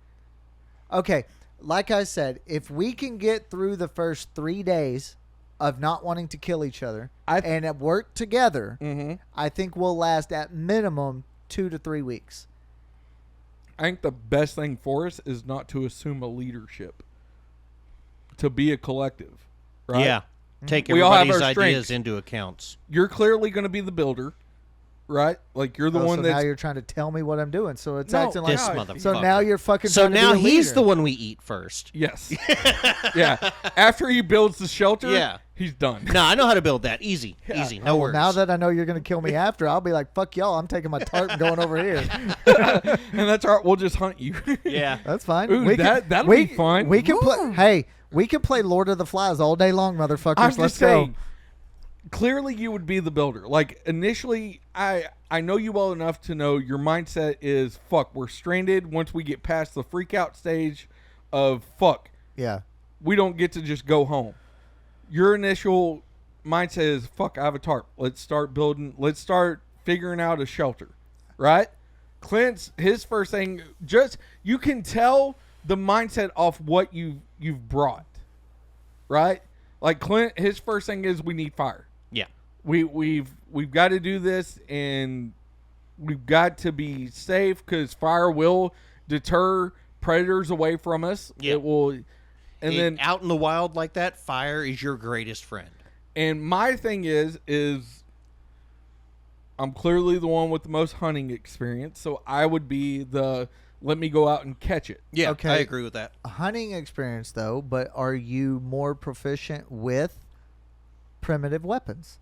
Okay. like I said, if we can get through the first 3 days of not wanting to kill each other and work together, I think we'll last at minimum 2 to 3 weeks. I think the best thing for us is not to assume a leadership. To be a collective, right? Yeah. Take We all have everybody's our ideas strengths. into accounts. You're clearly going to be the builder, right? Like you're the one so that's now you're trying to tell me what I'm doing. So it's No, acting like This motherfucker. so now you're fucking. So trying to now be a he's leader. the one we eat first. Yes. Yeah. After he builds the shelter, Yeah. he's done. No, I know how to build that. Easy. Easy. No worries. Now that I know you're gonna kill me after, I'll be like, "Fuck y'all! I'm taking my tarp and going over here." And that's all right. We'll just hunt you. yeah. That's fine. Ooh, that'll be fun. We can play. Hey, we can play Lord of the Flies all day long, motherfuckers. I'm Let's just go. saying, clearly you would be the builder. Like initially, I know you well enough to know your mindset is fuck. We're stranded once we get past the freak out stage of fuck. Yeah. We don't get to just go home. Your initial mindset is fuck. I have a tarp. Let's start building. Let's start figuring out a shelter, right? Clint's his first thing. Just you can tell the mindset off what you've brought, right? Like Clint, his first thing is we need fire. Yeah. We've got to do this, and we've got to be safe because fire will deter predators away from us. Yeah. It will, and then out in the wild like that, fire is your greatest friend. and my thing is I'm clearly the one with the most hunting experience, so I would be the let me go out and catch it. Yeah, Okay. I agree with that. A hunting experience, though, but are you more proficient with primitive weapons?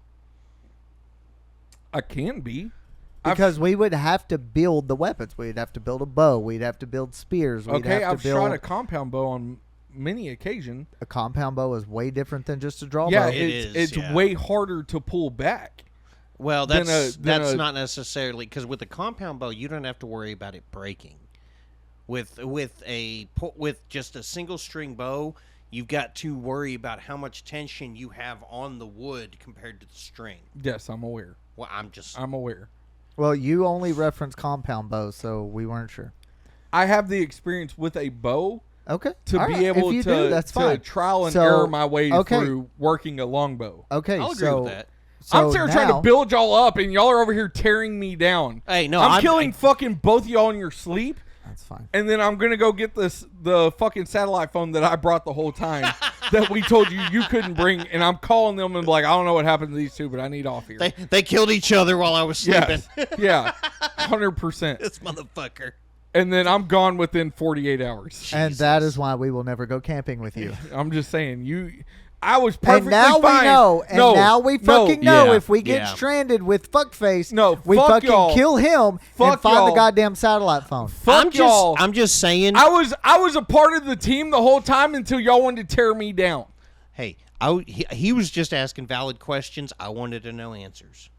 I can be. Because we would have to build the weapons. We'd have to build a bow. We'd have to build spears. We'd Okay, have I've to build shot a compound bow on many occasion. a compound bow is way different than just a draw Yeah, bow. it's yeah. way harder to pull back. Well, Than that's a- not necessarily because with a compound bow, you don't have to worry about it breaking. With just a single string bow, you've got to worry about how much tension you have on the wood compared to the string. Yes, I'm aware. Well, I'm aware. Well, you only reference compound bows, so we weren't sure. I have the experience with a bow Okay. to All be right. able if you to, do, that's to fine. trial and So, error my way okay. through working a longbow. Okay, I'll agree so with that. so I'm still trying to now- build y'all up, and y'all are over here tearing me down. Hey, no, I'm killing fucking both of y'all in your sleep, That's fine. and then I'm gonna go get the fucking satellite phone that I brought the whole time that we told you couldn't bring, and I'm calling them and like, I don't know what happened to these two, but I need off here. They killed each other while I was sleeping. Yes. Yeah, 100%. This motherfucker. And then I'm gone within 48 hours. And that is why we will never go camping with you. I'm just saying, I was perfectly And now fine. we know. And No, now we no, fucking know yeah, if we get yeah. stranded with fuckface, No, we fuck fucking y'all. kill him Fuck and find y'all. the goddamn satellite phone. Fuck y'all. I'm just saying. I was a part of the team the whole time until y'all wanted to tear me down. Hey, he was just asking valid questions. I wanted to know answers.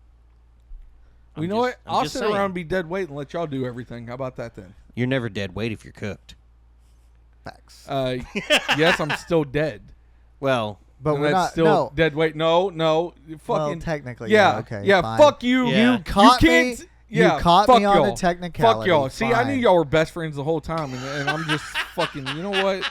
You know what? I'm I'll just sit saying. around and be dead weight and let y'all do everything. How about that then? You're never dead weight if you're cooked. Facts. Yes, I'm still dead. Well, But And we're that's not. still No. dead weight. No, fucking. Well, technically, yeah, yeah, okay, yeah. fine. Fuck you. Yeah. You caught you me. can't, Yeah, you caught fuck me on y'all. a technicality. Fuck y'all. See, I knew Fine. y'all were best friends the whole time, and I'm just fucking. You know what?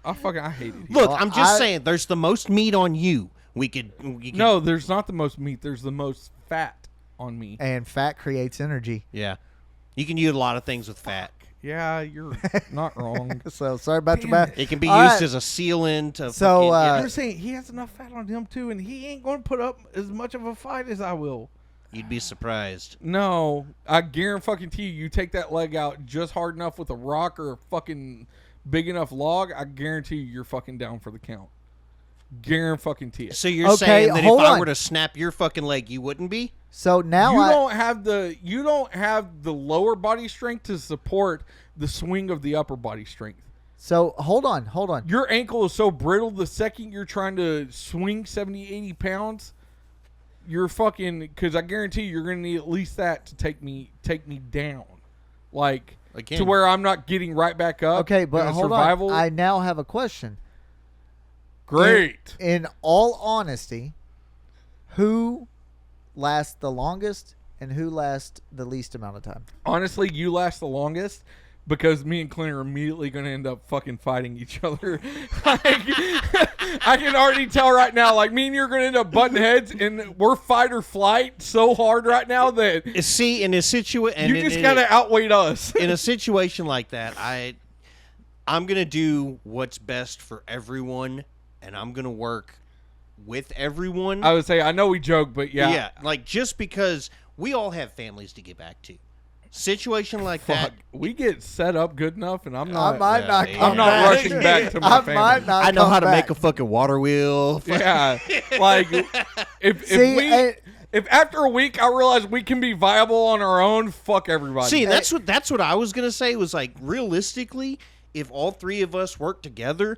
I hate it. Here. look, Well, I'm just I- saying. There's the most meat on you. We could No, there's not the most meat. There's the most fat on me. And fat creates energy. Yeah, you can use a lot of things with fat. Yeah, you're not wrong. So sorry about your Damn back. It can be All used right. as a seal-in to. So, fucking, You're saying he has enough fat on him too, and he ain't going to put up as much of a fight as I will. you'd be surprised. No, I guarantee you take that leg out just hard enough with a rock or a fucking big enough log. I guarantee you're fucking down for the count. Guarantee it. So you're Okay, saying that if hold I on. were to snap your fucking leg, you wouldn't be? So now You I. don't have the lower body strength to support the swing of the upper body strength. So hold on. Your ankle is so brittle the second you're trying to swing 70, 80 pounds, you're fucking, because I guarantee you're going to need at least that to take me down. Like, Again. to where I'm not getting right back up. Okay, but in a hold survival. on. I now have a question. Great. In all honesty, who lasts the longest and who lasts the least amount of time? Honestly, you last the longest because me and Clint are immediately going to end up fucking fighting each other. Like, I can already tell right now, like, me and you are going to end up butting heads, and we're fight or flight so hard right now that See, in a situation, you just got to outweigh us. In a situation like that, I'm going to do what's best for everyone, and I'm going to work with everyone. I would say, I know we joke, but yeah. Yeah, like, just because we all have families to get back to. Situation like that. We get set up good enough, and I'm not. I might not. I'm Come I'm not back. rushing back to my I family. might not. I know come how to back. make a fucking water wheel. Yeah, like if after a week I realize we can be viable on our own, fuck everybody. See, that's what I was gonna say. Was like, realistically, if all three of us work together,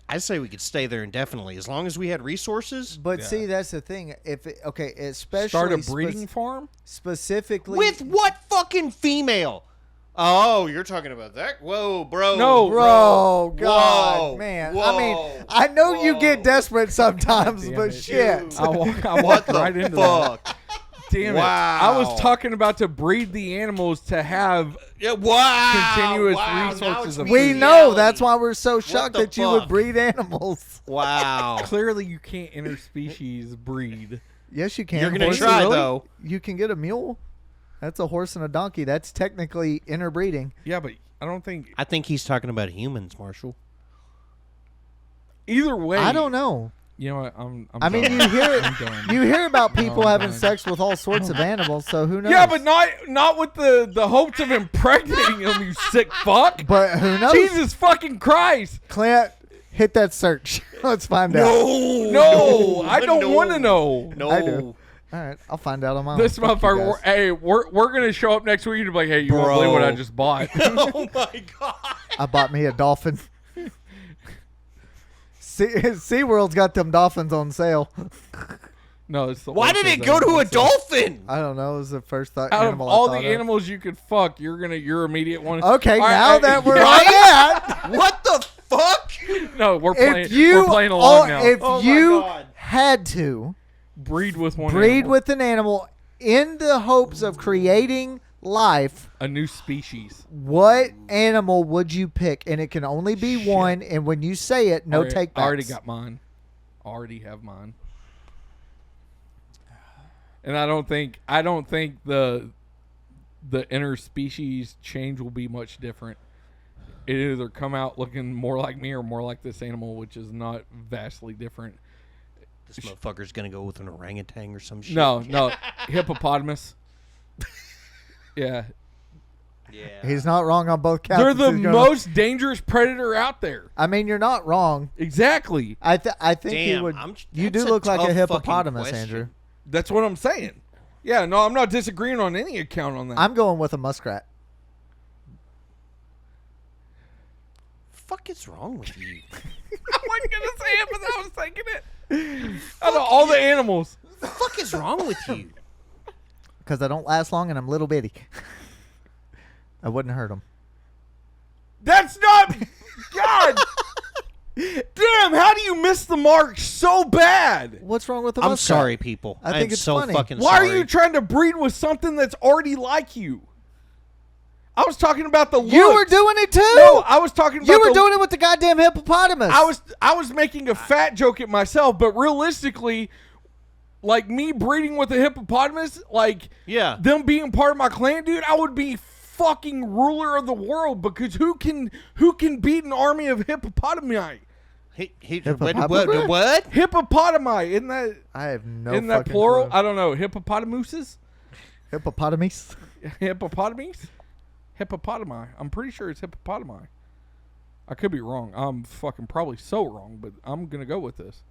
I say we could stay there indefinitely as long as we had resources. But see, that's the thing. Especially start a breeding farm specifically With what fucking female? Oh, you're talking about that? Whoa, bro. No, Bro, God, Whoa. man. Whoa. I mean, I know you get desperate sometimes, Damn but it. shit. I What walked the right into that. fuck? Damn Wow. it! I was talking about to breed the animals to have Yeah, wow. continuous Wow, now resources it's of We food. know. reality. That's why we're so shocked the that you would fuck? breed animals. Wow. Clearly, you can't interspecies breed. Yes, you can. You're gonna Horses, try really? though. You can get a mule. That's a horse and a donkey. That's technically interbreeding. Yeah, but I don't think I think he's talking about humans, Marshall. either way. I don't know. You know what? I mean, done. you hear I'm done. you hear about people I'm having done. sex with all sorts of animals. So who knows? Yeah, but not with the hopes of impregnating them. You sick fuck. But who knows? Jesus fucking Christ! Clint, hit that search. Let's find out. No, I don't want to know. No. I do. All right, I'll find out on my own. This Fuck you motherfucker. guys. We're gonna show up next week and be like, hey, you won't believe what I Bro. just bought. Oh my god. I bought me a dolphin. SeaWorld's got them dolphins on sale. No, it's the Why worst did it thing go to a I've ever dolphin? I don't know. It was the first thought Out of animal all I the thought of. animals you could fuck, your immediate one. Okay, All right, now that we're on Right? that, What the fuck? no, we're playing. if you we're playing along now. if Oh my you God. had to breed with one. breed animal. with an animal in the hopes of creating life, a new species. what animal would you pick? And it can only be Shit. one. And when you say it, no take backs. I already got mine. Already have mine. And I don't think the interspecies change will be much different. It either come out looking more like me or more like this animal, which is not vastly different. This motherfucker's gonna go with an orangutan or some shit. No, hippopotamus. Yeah, Yeah. He's not wrong on both counts. they're the He's gonna- most dangerous predator out there. I mean, you're not wrong. Exactly. I think he Damn, would. I'm- You that's do a look like tough a fucking hippopotamus, question. Andrew. That's what I'm saying. Yeah, no, I'm not disagreeing on any account on that. I'm going with a muskrat. Fuck is wrong with you? I wasn't gonna say it, but I was thinking it. Out of all the animals, The fuck is wrong with you? Because I don't last long and I'm little bitty. I wouldn't hurt him. that's not. God, damn! How do you miss the mark so bad? What's wrong with a I'm muskrat? sorry, people. I think I'm it's so funny. fucking Why sorry. are you trying to breed with something that's already like you? I was talking about the You were looks. doing it too. No, I was talking about you were the, doing it with the goddamn hippopotamus. I was making a fat joke at myself, but realistically, like me breeding with a hippopotamus, like Yeah. them being part of my clan, dude, I would be fucking ruler of the world because who can beat an army of hippopotami? Hippopotami? What? Hippopotami, isn't that I have no. isn't that fucking plural? clue. I don't know. Hippopotamuses? Hippopotamus. Hippopotamies? Hippopotami. I'm pretty sure it's hippopotami. I could be wrong. I'm fucking probably so wrong, but I'm gonna go with this.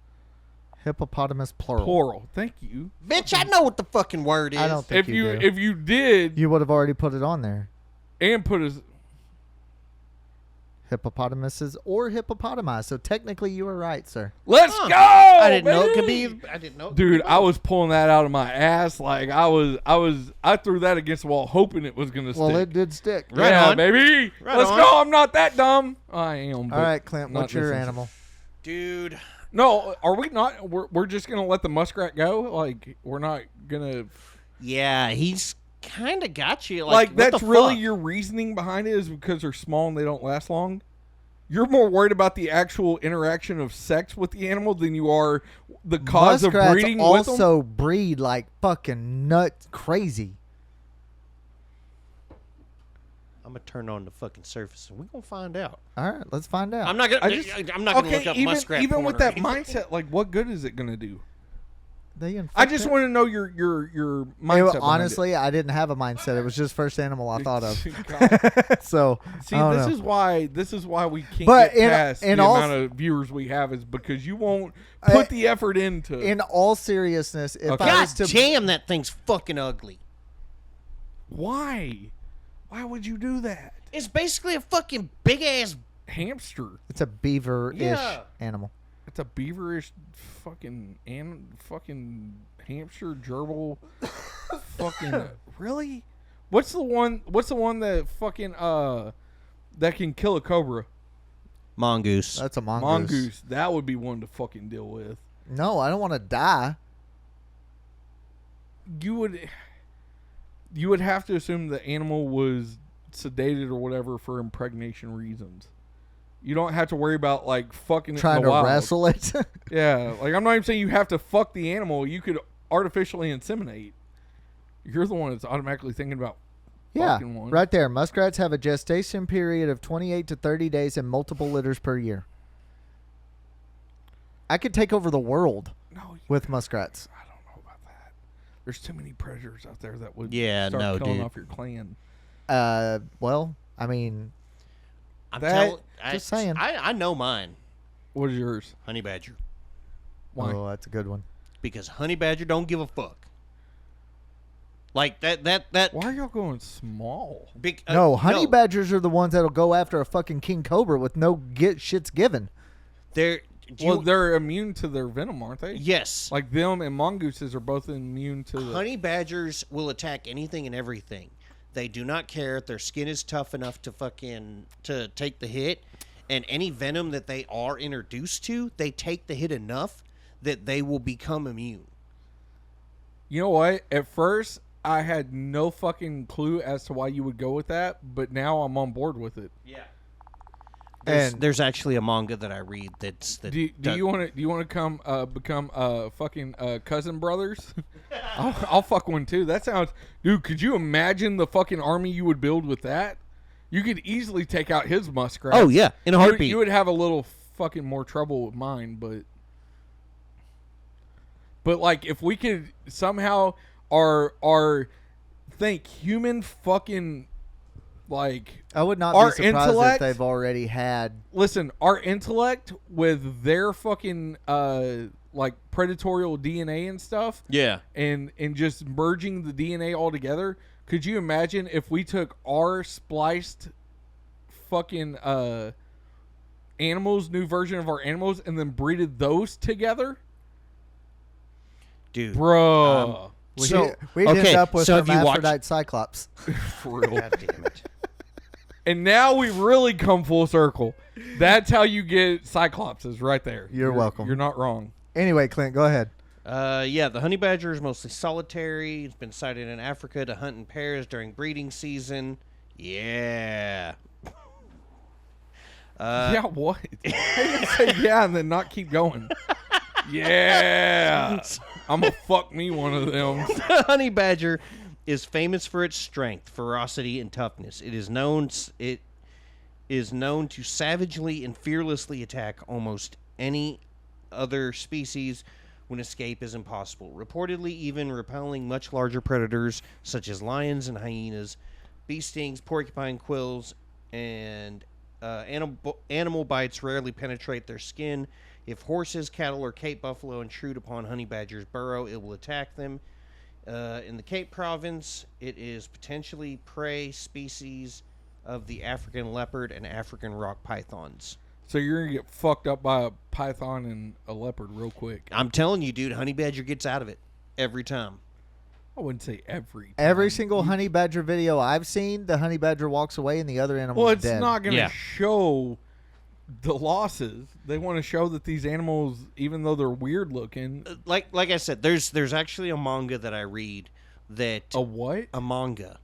Hippopotamus plural. Plural. Thank you. Bitch, I know what the fucking word is. I don't think If you do. if you did You would have already put it on there. and put as Hippopotamuses or hippopotami. So technically, you were right, sir. let's Huh. go. I didn't know it could baby! be. I didn't know. Dude, I was pulling that out of my ass like I threw that against the wall hoping it was gonna stick. Well, it did stick. Right yeah, on. baby. Right Let's on. go. I'm not that dumb. I am. All right, Clint. not What's your this animal? Dude. No, are we not? We're just gonna let the muskrat go. Like we're not gonna. Yeah, he's kind of got you. Like what that's the really fuck? your reasoning behind it is because they're small and they don't last long? You're more worried about the actual interaction of sex with the animal than you are the cause Muskrats of breeding with them? also breed like fucking nut crazy. I'm gonna turn on the fucking surface and we're gonna find out. All right, let's find out. I'm not gonna. I'm not gonna look up muskrat even porn with or that anything. mindset, like what good is it gonna do? They I just infect want to know your mindset. it. behind Honestly, I didn't have a mindset. It was just first animal I thought of. God. So See, I don't this know. is why we can't But get in- past in the all- amount of viewers we have is because you won't put the effort into. In all seriousness, if Okay. I God was to damn, that thing's fucking ugly. Why? Why would you do that? It's basically a fucking big ass. Hamster. it's a beaver-ish Yeah. animal. It's a beaverish fucking hamster gerbil. Fucking really? What's the one that fucking that can kill a cobra? Mongoose. That's a mongoose. Mongoose. That would be one to fucking deal with. No, I don't want to die. You would have to assume the animal was sedated or whatever for impregnation reasons. You don't have to worry about like fucking Trying it in to the wild. wrestle it. Yeah, like I'm not even saying you have to fuck the animal. You could artificially inseminate. You're the one that's automatically thinking about Yeah, fucking one. right there. Muskrats have a gestation period of 28 to 30 days and multiple litters per year. I could take over the world No, with muskrats. I don't know about that. There's too many predators out there that would Yeah, start no, killing dude. off your clan. Well, I mean, I'm that- just saying. I know mine. What is yours? Honey badger. Why? oh, that's a good one. Because honey badger don't give a fuck. Like that. Why are y'all going small? Big, No, honey badgers are the ones that'll go after a fucking king cobra with no shits given. They're Well, they're immune to their venom, aren't they? yes. Like them and mongooses are both immune to the. Honey badgers will attack anything and everything. They do not care if their skin is tough enough to take the hit, and any venom that they are introduced to, they take the hit enough that they will become immune. You know what? At first, I had no fucking clue as to why you would go with that, but now I'm on board with it. Yeah. And There's actually a manga that I read that Do you want to come become fucking cousin brothers? I'll fuck one too. That sounds, dude. Could you imagine the fucking army you would build with that? You could easily take out his muskrats. Oh yeah, in a heartbeat. You would have a little fucking more trouble with mine, but like if we could somehow our think human fucking like I would not our be surprised intellect- if they've already had. listen, our intellect with their fucking like predatorial DNA and stuff, Yeah. and just merging the DNA all together. Could you imagine if we took our spliced fucking animals, new version of our animals, and then breeded those together, Dude. bro? We'd So- end okay, up with so have you watched- hermaphrodite cyclops. For real. God damn it. And now we've really come full circle. That's how you get cyclopses, right there. You're welcome. You're not wrong. Anyway, Clint, go ahead. Yeah, the honey badger is mostly solitary. It's been sighted in Africa to hunt in pairs during breeding season. Yeah. Yeah, what? Say yeah and then not keep going. Yeah. I'm gonna fuck me one of them. The honey badger is famous for its strength, ferocity, and toughness. It is known to savagely and fearlessly attack almost any other species when escape is impossible, reportedly even repelling much larger predators such as lions and hyenas, bee stings, porcupine quills, and animal bites rarely penetrate their skin. If horses, cattle, or Cape buffalo intrude upon honey badger's burrow, it will attack them. In the Cape province, it is potentially prey species of the African leopard and African rock pythons. So you're gonna get fucked up by a python and a leopard real quick. I'm telling you, dude, honey badger gets out of it every time. I wouldn't say every time. Every single honey badger video I've seen, the honey badger walks away and the other animal's Well, it's dead. not gonna Yeah. show the losses. They want to show that these animals, even though they're weird looking, Like I said, there's actually a manga that I read that A what? a manga,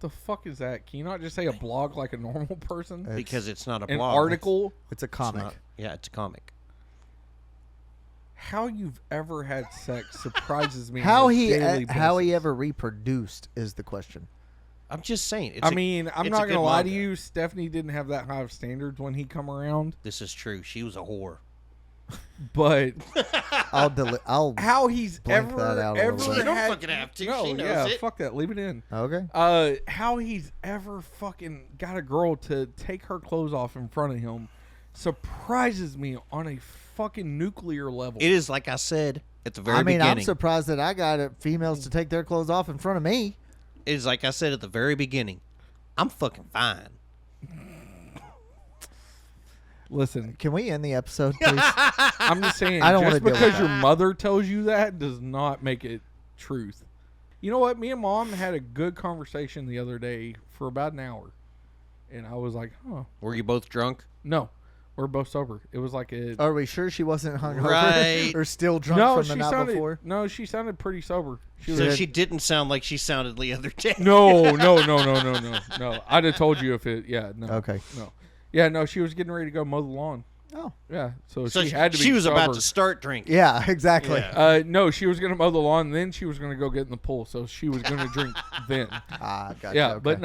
The fuck is that? Can you not just say a blog like a normal person? because it's not a An blog. article? It's a It's comic. not- yeah, it's a comic. How you've ever had sex surprises me. How on a he daily how he basis. ever reproduced is the question. I'm just saying. It's I mean, I'm it's not a gonna good lie to manga. you. Stephanie didn't have that high of standards when he come around, This is true. She was a whore. but I'll how he's Blank ever that out a little ever bit. You don't had- fucking have to. No, She knows yeah, it. fuck that. Leave it in. okay. How he's ever fucking got a girl to take her clothes off in front of him surprises me on a fucking nuclear level. It is like I said at the very I mean, beginning. I'm surprised that I got females to take their clothes off in front of me. It is like I said at the very beginning. I'm fucking fine. Listen, Can we end the episode, please? I'm just saying, I don't just wanna deal because with your that. mother tells you that does not make it truth. You know what? Me and Mom had a good conversation the other day for about an hour. And I was like, huh. Were you both drunk? No, we're both sober. It was like a... Are we sure she wasn't hungover Right. or still drunk no, from she the night sounded, before? no, she sounded pretty sober. She So was, she didn't sound like she sounded the other day. no. I'd have told you if it, yeah, no. Okay. No. Yeah, no, she was getting ready to go mow the lawn. Oh. Yeah, so So she had to be she was about sober. to start drinking. Yeah, exactly. Yeah. No, she was going to mow the lawn, then she was going to go get in the pool, so she was going to drink then. Ah, gotcha. Yeah, okay. but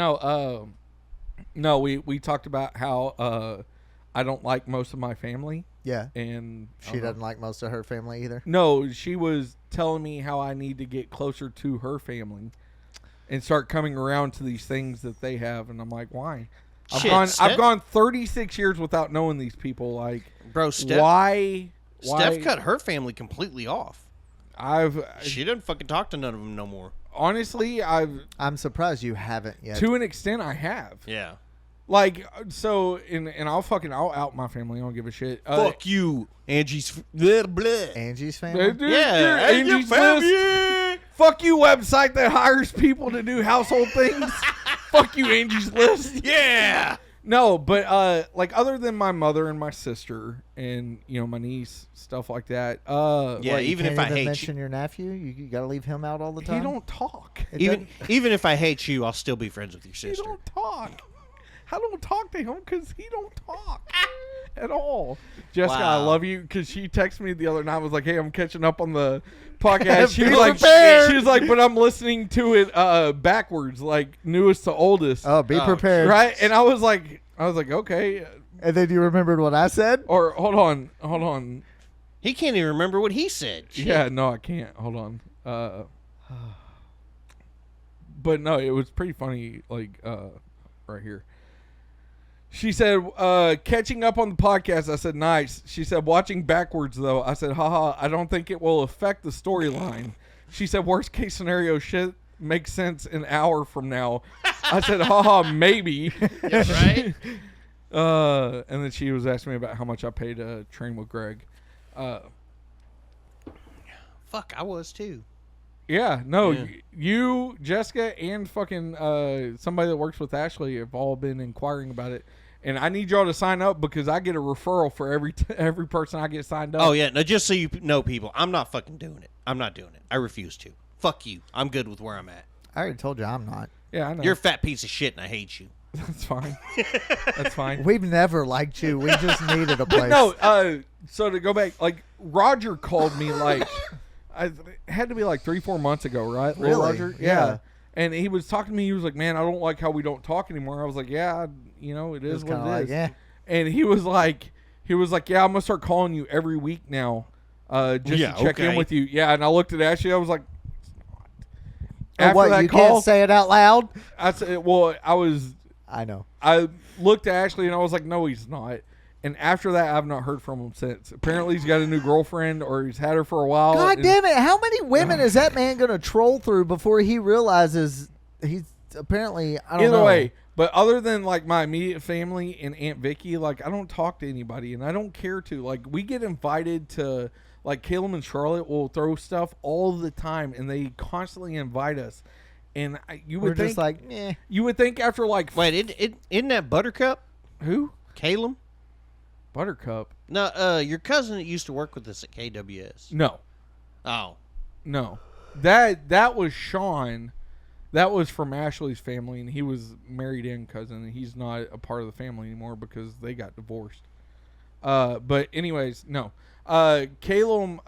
no, we talked about how I don't like most of my family, Yeah. and She doesn't like most of her family either. No, she was telling me how I need to get closer to her family and start coming around to these things that they have, and I'm like, why? Shit, I've gone 36 years without knowing these people. Like, Bro, Steph why? Steph cut her family completely off. She doesn't fucking talk to none of them no more. Honestly, I'm surprised you haven't yet. to an extent, I have. Yeah. Like, so, and I'll out my family. I don't give a shit. Fuck you, Angie's. Blah, blah. Angie's family? Yeah, Angie's List. Fuck you, website that hires people to do household things. Fuck you, Angie's List. Yeah. No, but like other than my mother and my sister and my niece, stuff like that. Yeah, What, you even can't if I even hate mention your nephew, you got to leave him out all the time. He don't talk. It even doesn't- even if I hate you, I'll still be friends with your He sister. don't talk. I don't talk to him because he don't talk at all. Jessica, I Wow. love you because she texted me the other night. Was like, "Hey, I'm catching up on the podcast." She was Be like, prepared. "She was like, but I'm listening to it backwards, like newest to oldest." Oh, be prepared. Right? And I was like, okay. And then you remembered what I said? Or hold on. He can't even remember what he said. Shit. Yeah, no, I can't. Hold on. But no, it was pretty funny. Like right here. She said, catching up on the podcast. I said, nice. She said, watching backwards, though. I said, haha, I don't think it will affect the storyline. She said, worst case scenario, shit makes sense an hour from now. I said, haha, maybe. Yeah, right? And then she was asking me about how much I paid to train with Greg. Fuck, I was too. Yeah, no, Yeah. you, Jessica, and fucking somebody that works with Ashley have all been inquiring about it. And I need y'all to sign up because I get a referral for every person I get signed up. Oh yeah, now just so you know, people, I'm not fucking doing it. I'm not doing it. I refuse to. Fuck you. I'm good with where I'm at. I already told you I'm not. Yeah, I know. You're a fat piece of shit, and I hate you. That's fine. That's fine. We've never liked you. We just needed a place. No, so to go back, like Roger called me like it had to be like 3-4 months ago, right? Little Really? Roger? Yeah. And he was talking to me. He was like, "Man, I don't like how we don't talk anymore." I was like, "Yeah, it is It's what kinda it like, is." yeah. And he was like, "Yeah, I'm gonna start calling you every week now, just Yeah, to check in okay. with you." Yeah, and I looked at Ashley. I was like, Oh, after what, that you call, can't say it out loud? I said, "Well, I know. I looked at Ashley and I was like, no, he's not." And after that, I've not heard from him since. Apparently, he's got a new girlfriend, or he's had her for a while. God and- damn it. How many women is that man going to troll through before he realizes he's apparently, I don't know. Either way, but other than like my immediate family and Aunt Vicky, like I don't talk to anybody, and I don't care to. Like we get invited to, like Caleb and Charlotte will throw stuff all the time, and they constantly invite us. And you We're would think, just like, eh. you would think after like Wait, isn't that Buttercup? who Caleb? Buttercup? No, your cousin that used to work with us at KWS. No, Oh, no. That was Sean. That was from Ashley's family, and he was married in cousin, and he's not a part of the family anymore because they got divorced. But anyways, no. Caleb,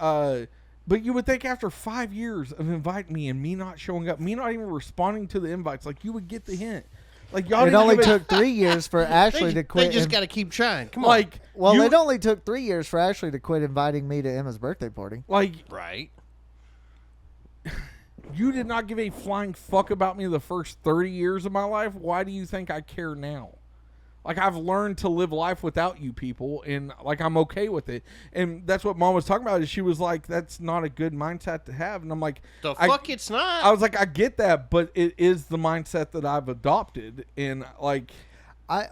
but you would think after 5 years of inviting me and me not showing up, me not even responding to the invites, like you would get the hint. Like y'all. It only took 3 years for Ashley to quit. They just got to keep trying. Come on. Like, well, it only took 3 years for Ashley to quit inviting me to Emma's birthday party. Like, right. You did not give a flying fuck about me the first 30 years of my life. Why do you think I care now? Like, I've learned to live life without you people, and, like, I'm okay with it. And that's what Mom was talking about, is she was like, that's not a good mindset to have. And I'm like... The fuck it's not. I was like, I get that, but it is the mindset that I've adopted. And, like...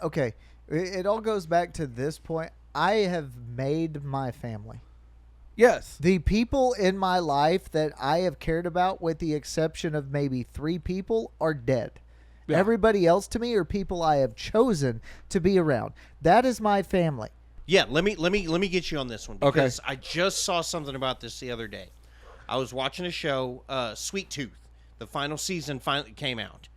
Okay. It all goes back to this point. I have made my family. Yes. The people in my life that I have cared about, with the exception of maybe 3 people, are dead. Yeah. Everybody else to me are people I have chosen to be around. That is my family. Yeah, let me get you on this one, because I just saw something about this the other day. I was watching a show, Sweet Tooth. The final season finally came out.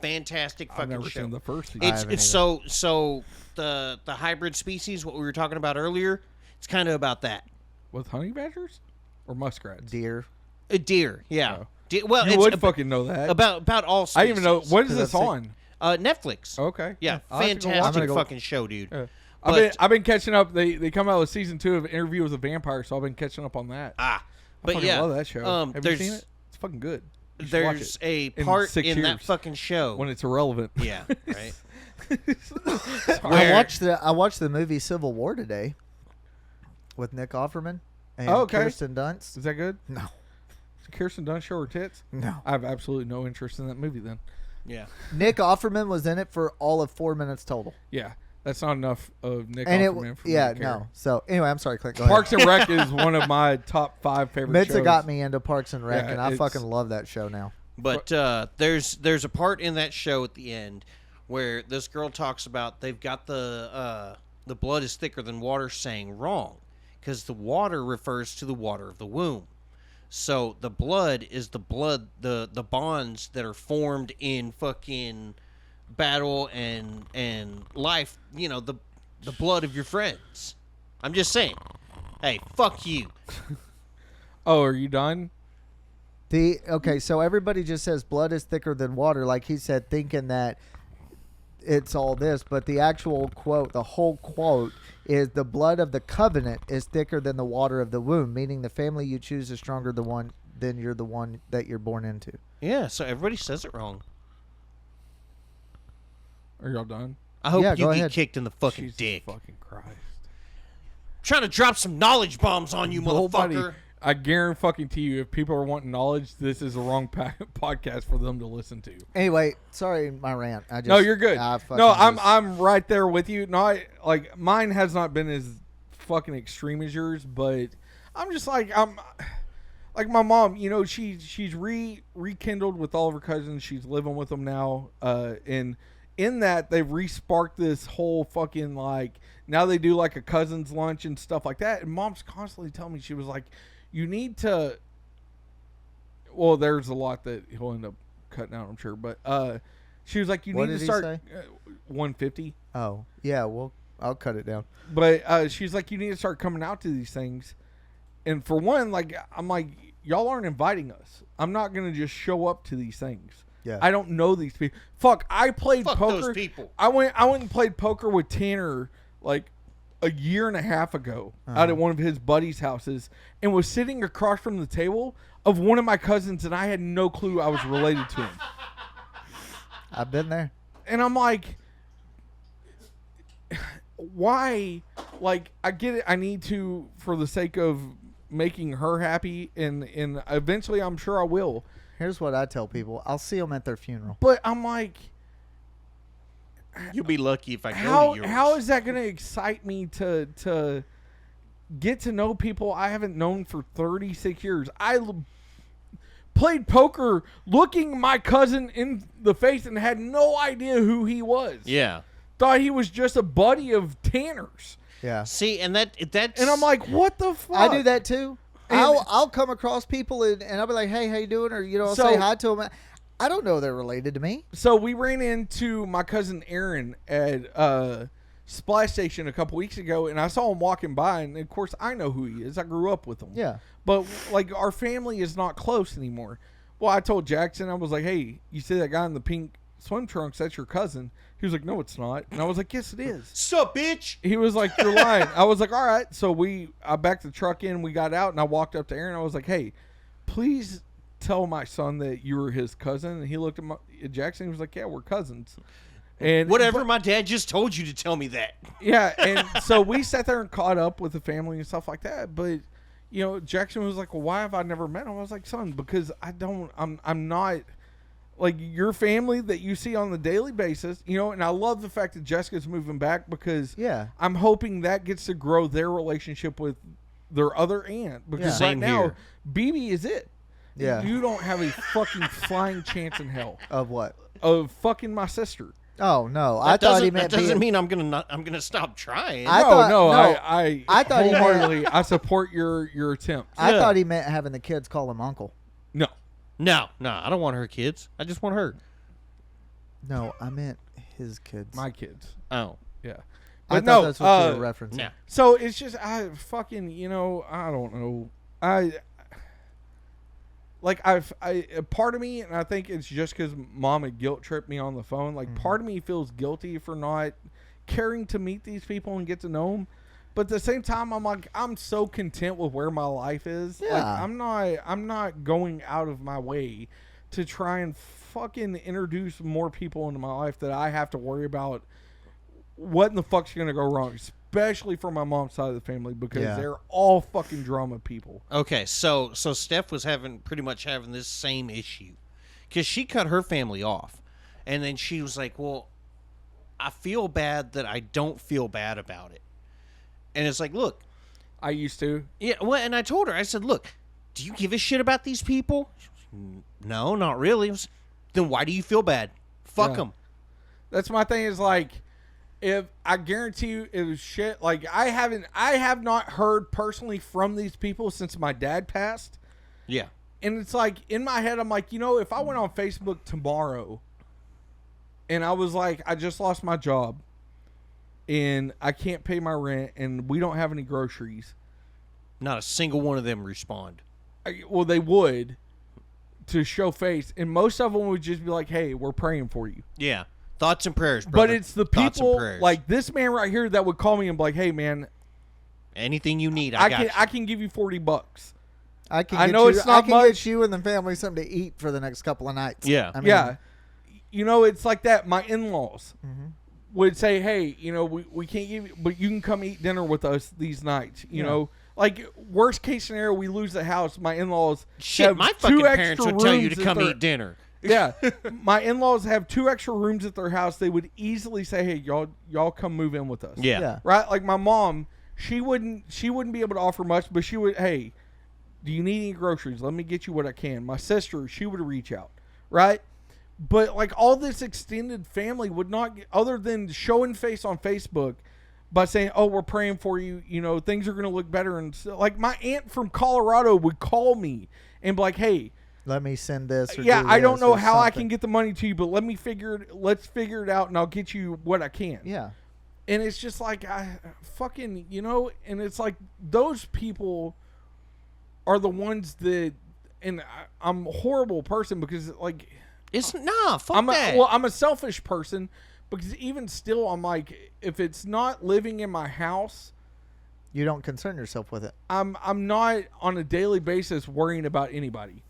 Fantastic fucking show. I've never seen the first season. It's so the hybrid species, what we were talking about earlier, it's kind of about that. With honey badgers or muskrats? Deer. A deer, yeah. Oh. Well, you would fucking know that. About all species. I didn't even know. What is this on? Netflix. Okay. Yeah, fantastic fucking show, dude. Yeah. I've been catching up. They come out with season 2 of Interview with a Vampire, so I've been catching up on that. I love that show. Have you seen it? It's fucking good. There's a part in that fucking show when it's irrelevant. Yeah, right. I watched the movie Civil War today with Nick Offerman and Kirsten Dunst. Is that good? No. Does Kirsten Dunst show her tits? No. I have absolutely no interest in that movie then. Yeah. Nick Offerman was in it for all of 4 minutes total. Yeah. That's not enough of Nick Offerman for me to care. No. So, anyway, I'm sorry, Clint. Go Parks ahead. and Rec is one of my top 5 favorite shows. Mitza got me into Parks and Rec, Yeah, and I fucking love that show now. But there's a part in that show at the end where this girl talks about they've got the blood is thicker than water saying wrong, because the water refers to the water of the womb. So the blood is the bonds that are formed in fucking battle and life, you know, the blood of your friends. I'm just saying. Hey, fuck you. Oh, are you done? Okay, so everybody just says blood is thicker than water, like he said, thinking that it's all this, but the actual quote, the whole quote, is the blood of the covenant is thicker than the water of the womb, meaning the family you choose is stronger than you're the one that you're born into. Yeah, so everybody says it wrong. Are y'all done? I hope you get kicked in the fucking Jesus dick. Fucking Christ. Trying to drop some knowledge bombs on you, motherfucker. I guarantee you, if people are wanting knowledge, this is the wrong podcast for them to listen to. Anyway, sorry, my rant. No, you're good. I'm right there with you. No, like mine has not been as fucking extreme as yours, but I'm just like like my mom. You know, she's rekindled with all of her cousins. She's living with them now, and in that they've re-sparked this whole fucking like now they do like a cousin's lunch and stuff like that. And mom's constantly telling me, she was like, you need to, well, there's a lot that he'll end up cutting out, I'm sure. But she was like, you need to start 150. Oh, yeah, well, I'll cut it down. But she's like, you need to start coming out to these things. And for one, like, I'm like, y'all aren't inviting us. I'm not going to just show up to these things. Yeah. I don't know these people. Fuck, I played poker. Those people. I went and played poker with Tanner like a year and a half ago out at one of his buddies' houses, and was sitting across from the table of one of my cousins, and I had no clue I was related to him. I've been there. And I'm like, why? Like, I get it. I need to, for the sake of making her happy, and eventually I'm sure I will. Here's what I tell people. I'll see them at their funeral. But I'm like, you'll be lucky if I go to yours. How is that going to excite me to get to know people I haven't known for 36 years? I played poker looking my cousin in the face and had no idea who he was. Yeah. Thought he was just a buddy of Tanner's. Yeah. See, and that's... And I'm like, what the fuck? I do that too. I'll come across people and I'll be like, hey, how you doing? Or, I'll say hi to them. I don't know they're related to me. So we ran into my cousin Aaron at Splash Station a couple weeks ago, and I saw him walking by, and of course I know who he is. I grew up with him. Yeah. But like our family is not close anymore. Well, I told Jackson, I was like, hey, you see that guy in the pink swim trunks? That's your cousin. He was like, no, it's not. And I was like, yes, it is. Sup, bitch? He was like, you're lying. I was like, all right. So I backed the truck in, we got out, and I walked up to Aaron. I was like, hey, please tell my son that you were his cousin. And he looked at Jackson. He was like, yeah, we're cousins. And whatever, my dad just told you to tell me that. Yeah, and so we sat there and caught up with the family and stuff like that. But Jackson was like, well, why have I never met him? I was like, son, because I'm not like your family that you see on the daily basis, and I love the fact that Jessica's moving back because I'm hoping that gets to grow their relationship with their other aunt, because right now BB is it. Yeah. You don't have a fucking flying chance in hell Of what? of fucking my sister. Oh no, I thought he meant that doesn't mean I'm gonna stop trying. I thought he meant- wholeheartedly I support your attempt. I thought he meant having the kids call him uncle. No, No, I don't want her kids. I just want her. No, I meant his kids. my kids. Oh. Yeah. I But thought no, that's what you were referencing. No. so it's just I fucking I don't know. Part of me, and I think it's just because Mom had guilt tripped me on the phone. Like, part of me feels guilty for not caring to meet these people and get to know them. But at the same time, I'm like, I'm so content with where my life is. Yeah. Like, I'm not going out of my way to try and fucking introduce more people into my life that I have to worry about what in the fuck's going to go wrong, especially for my mom's side of the family, because they're all fucking drama people. Okay, so Steph was pretty much having this same issue because she cut her family off, and then she was like, well, I feel bad that I don't feel bad about it. And it's like, look, I used to. Yeah, well, and I told her, I said, look, do you give a shit about these people? No, not really. Then why do you feel bad? Fuck them. That's my thing, is like, if I guarantee you it was shit, like I have not heard personally from these people since my dad passed. Yeah. And it's like, in my head, I'm like, if I went on Facebook tomorrow and I was like, I just lost my job and I can't pay my rent and we don't have any groceries. Not a single one of them respond. Well, they would, to show face. And most of them would just be like, hey, we're praying for you. Yeah. Thoughts and prayers, brother. But it's the Thoughts and people prayers. like this man right here that would call me and be like, hey, man, anything you need, I got you. I can give you $40. I know it's not much. get you and the family something to eat for the next couple of nights. Yeah. I mean, it's like that. My in-laws would say, hey, we can't give you, but you can come eat dinner with us these nights. You know, like worst case scenario, we lose the house. My in-laws have my two fucking parents extra would tell you rooms to at come their- eat dinner. Yeah, my in-laws have 2 extra rooms at their house. They would easily say, hey, y'all come move in with us. Yeah. Right? Like my mom, she wouldn't be able to offer much, but she would, hey, do you need any groceries? Let me get you what I can. My sister, she would reach out. Right? But like all this extended family would not, other than showing face on Facebook by saying, oh, we're praying for you, things are going to look better. And so, like my aunt from Colorado would call me and be like, hey, let me send this. Or I don't know how I something. can get the money to you, but let's figure it out and I'll get you what I can. Yeah. And it's just like, I fucking, and it's like those people are the ones that, and I'm a horrible person because like, Fuck that. I'm a selfish person because even still, I'm like, if it's not living in my house, you don't concern yourself with it. I'm not on a daily basis worrying about anybody.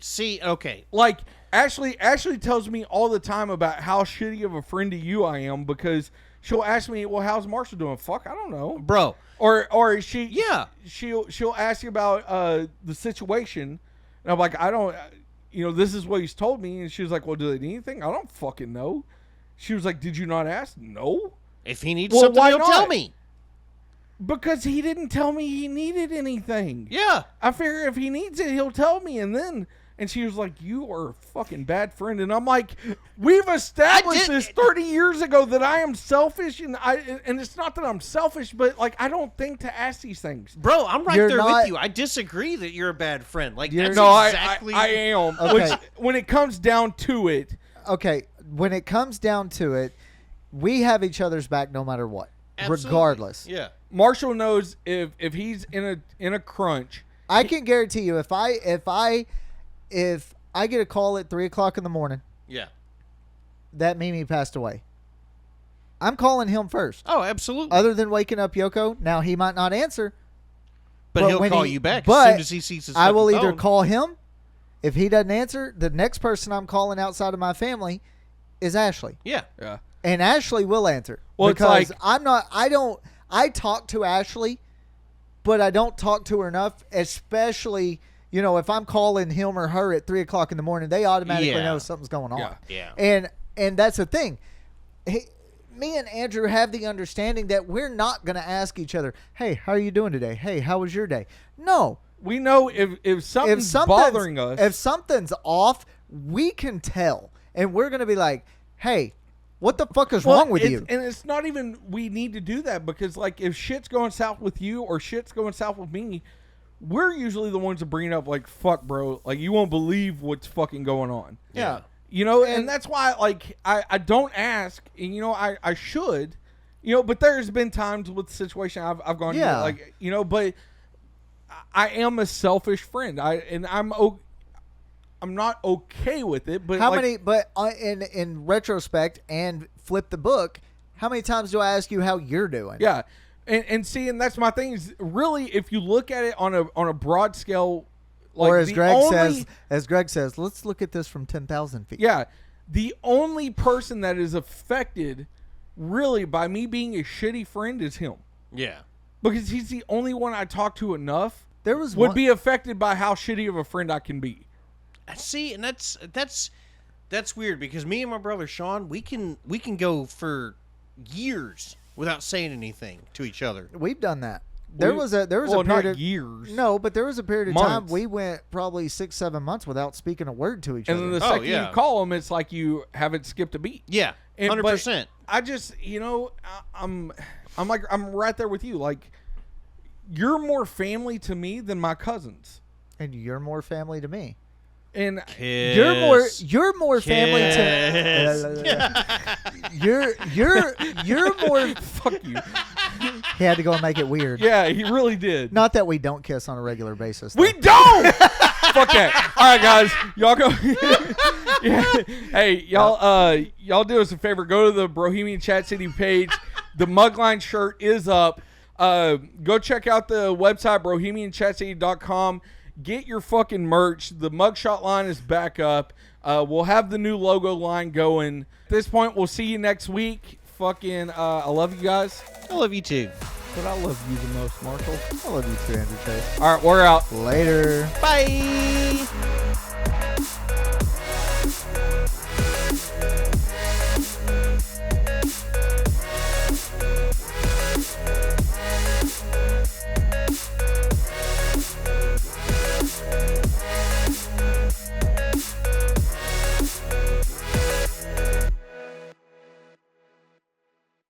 See, okay. Like, Ashley tells me all the time about how shitty of a friend to you I am because she'll ask me, well, how's Marshall doing? Fuck, I don't know. Bro. Or she'll ask you about the situation. And I'm like, I don't, this is what he's told me. And she was like, well, do they need anything? I don't fucking know. She was like, did you not ask? No. If he needs something, he'll tell me. Because he didn't tell me he needed anything. Yeah. I figure if he needs it, he'll tell me. And then, And she was like, "You are a fucking bad friend." And I'm like, "We've established this 30 years ago that I am selfish, and it's not that I'm selfish, but like I don't think to ask these things." Bro, I'm right You're there not- with you. I disagree that you're a bad friend. Like that's No, exactly. I am. Okay. When it comes down to it, Okay, when it comes down to it, we have each other's back no matter what, Absolutely. regardless. Yeah. Marshall knows if he's in a crunch. I can guarantee you, if I get a call at 3:00 in the morning, Yeah. that Mimi passed away, I'm calling him first. Oh, absolutely. Other than waking up Yoko, now he might not answer, but he'll when call you back as but soon as he sees his I will fucking either phone. call him. If he doesn't answer, the next person I'm calling outside of my family is Ashley, Yeah. Yeah. and Ashley will answer. Well, it's because like- I talk to Ashley, but I don't talk to her enough, especially, if I'm calling him or her at 3:00 in the morning, they automatically Yeah. know something's going on. Yeah. Yeah. And that's the thing. Me and Andrew have the understanding that we're not going to ask each other, "Hey, how are you doing today? Hey, how was your day?" No. We know if something's bothering us. If something's off, we can tell. And we're going to be like, "Hey, what the fuck is wrong with you?" And it's not even we need to do that because like if shit's going south with you or shit's going south with me, we're usually the ones that bring it up like, "Fuck, bro, like you won't believe what's fucking going on." Yeah. And that's why like I don't ask, and I should, but there's been times with the situation I've gone Yeah. like but I am a selfish friend. I'm not okay with it, but How like, many? But in retrospect and flip the book, how many times do I ask you how you're doing? Yeah, and see, and that's my thing is really if you look at it on a broad scale, like Or as the Greg says, let's look at this from 10,000 feet. yeah, the only person that is affected really by me being a shitty friend is him Yeah. because he's the only one I talk to enough There was would one, be affected by how shitty of a friend I can be. See, and that's weird because me and my brother Sean, we can go for years without saying anything to each other. We've done that. There was a well, period not of years. No, but there was a period of time Months. we went probably 6-7 months witut speaking a word to each And other. then the Oh, second yeah. you call them, it's like you haven't skipped a beat. Yeah, And- 100%. but I just, I'm right there with you. Like, you're more family to me than my cousins, And you're more family to me. and You're more family to you're more. fuck you. He had to go and make it weird. Yeah, he really did. Not that we don't kiss on a regular basis. though. We don't. Fuck that. All right, guys, y'all go. Yeah. Hey, y'all do us a favor. Go to the Bohemian Chat City page. The Mugline shirt is up. Go check out the website bohemianchatcity.com. Get your fucking merch. The mugshot line is back up. We'll have the new logo line going. At this point, we'll see you next week. Fucking, I love you guys. I love you too. But I love you the most, Marshall. I love you too, Andrew Chase. All right, we're out. Later. Bye.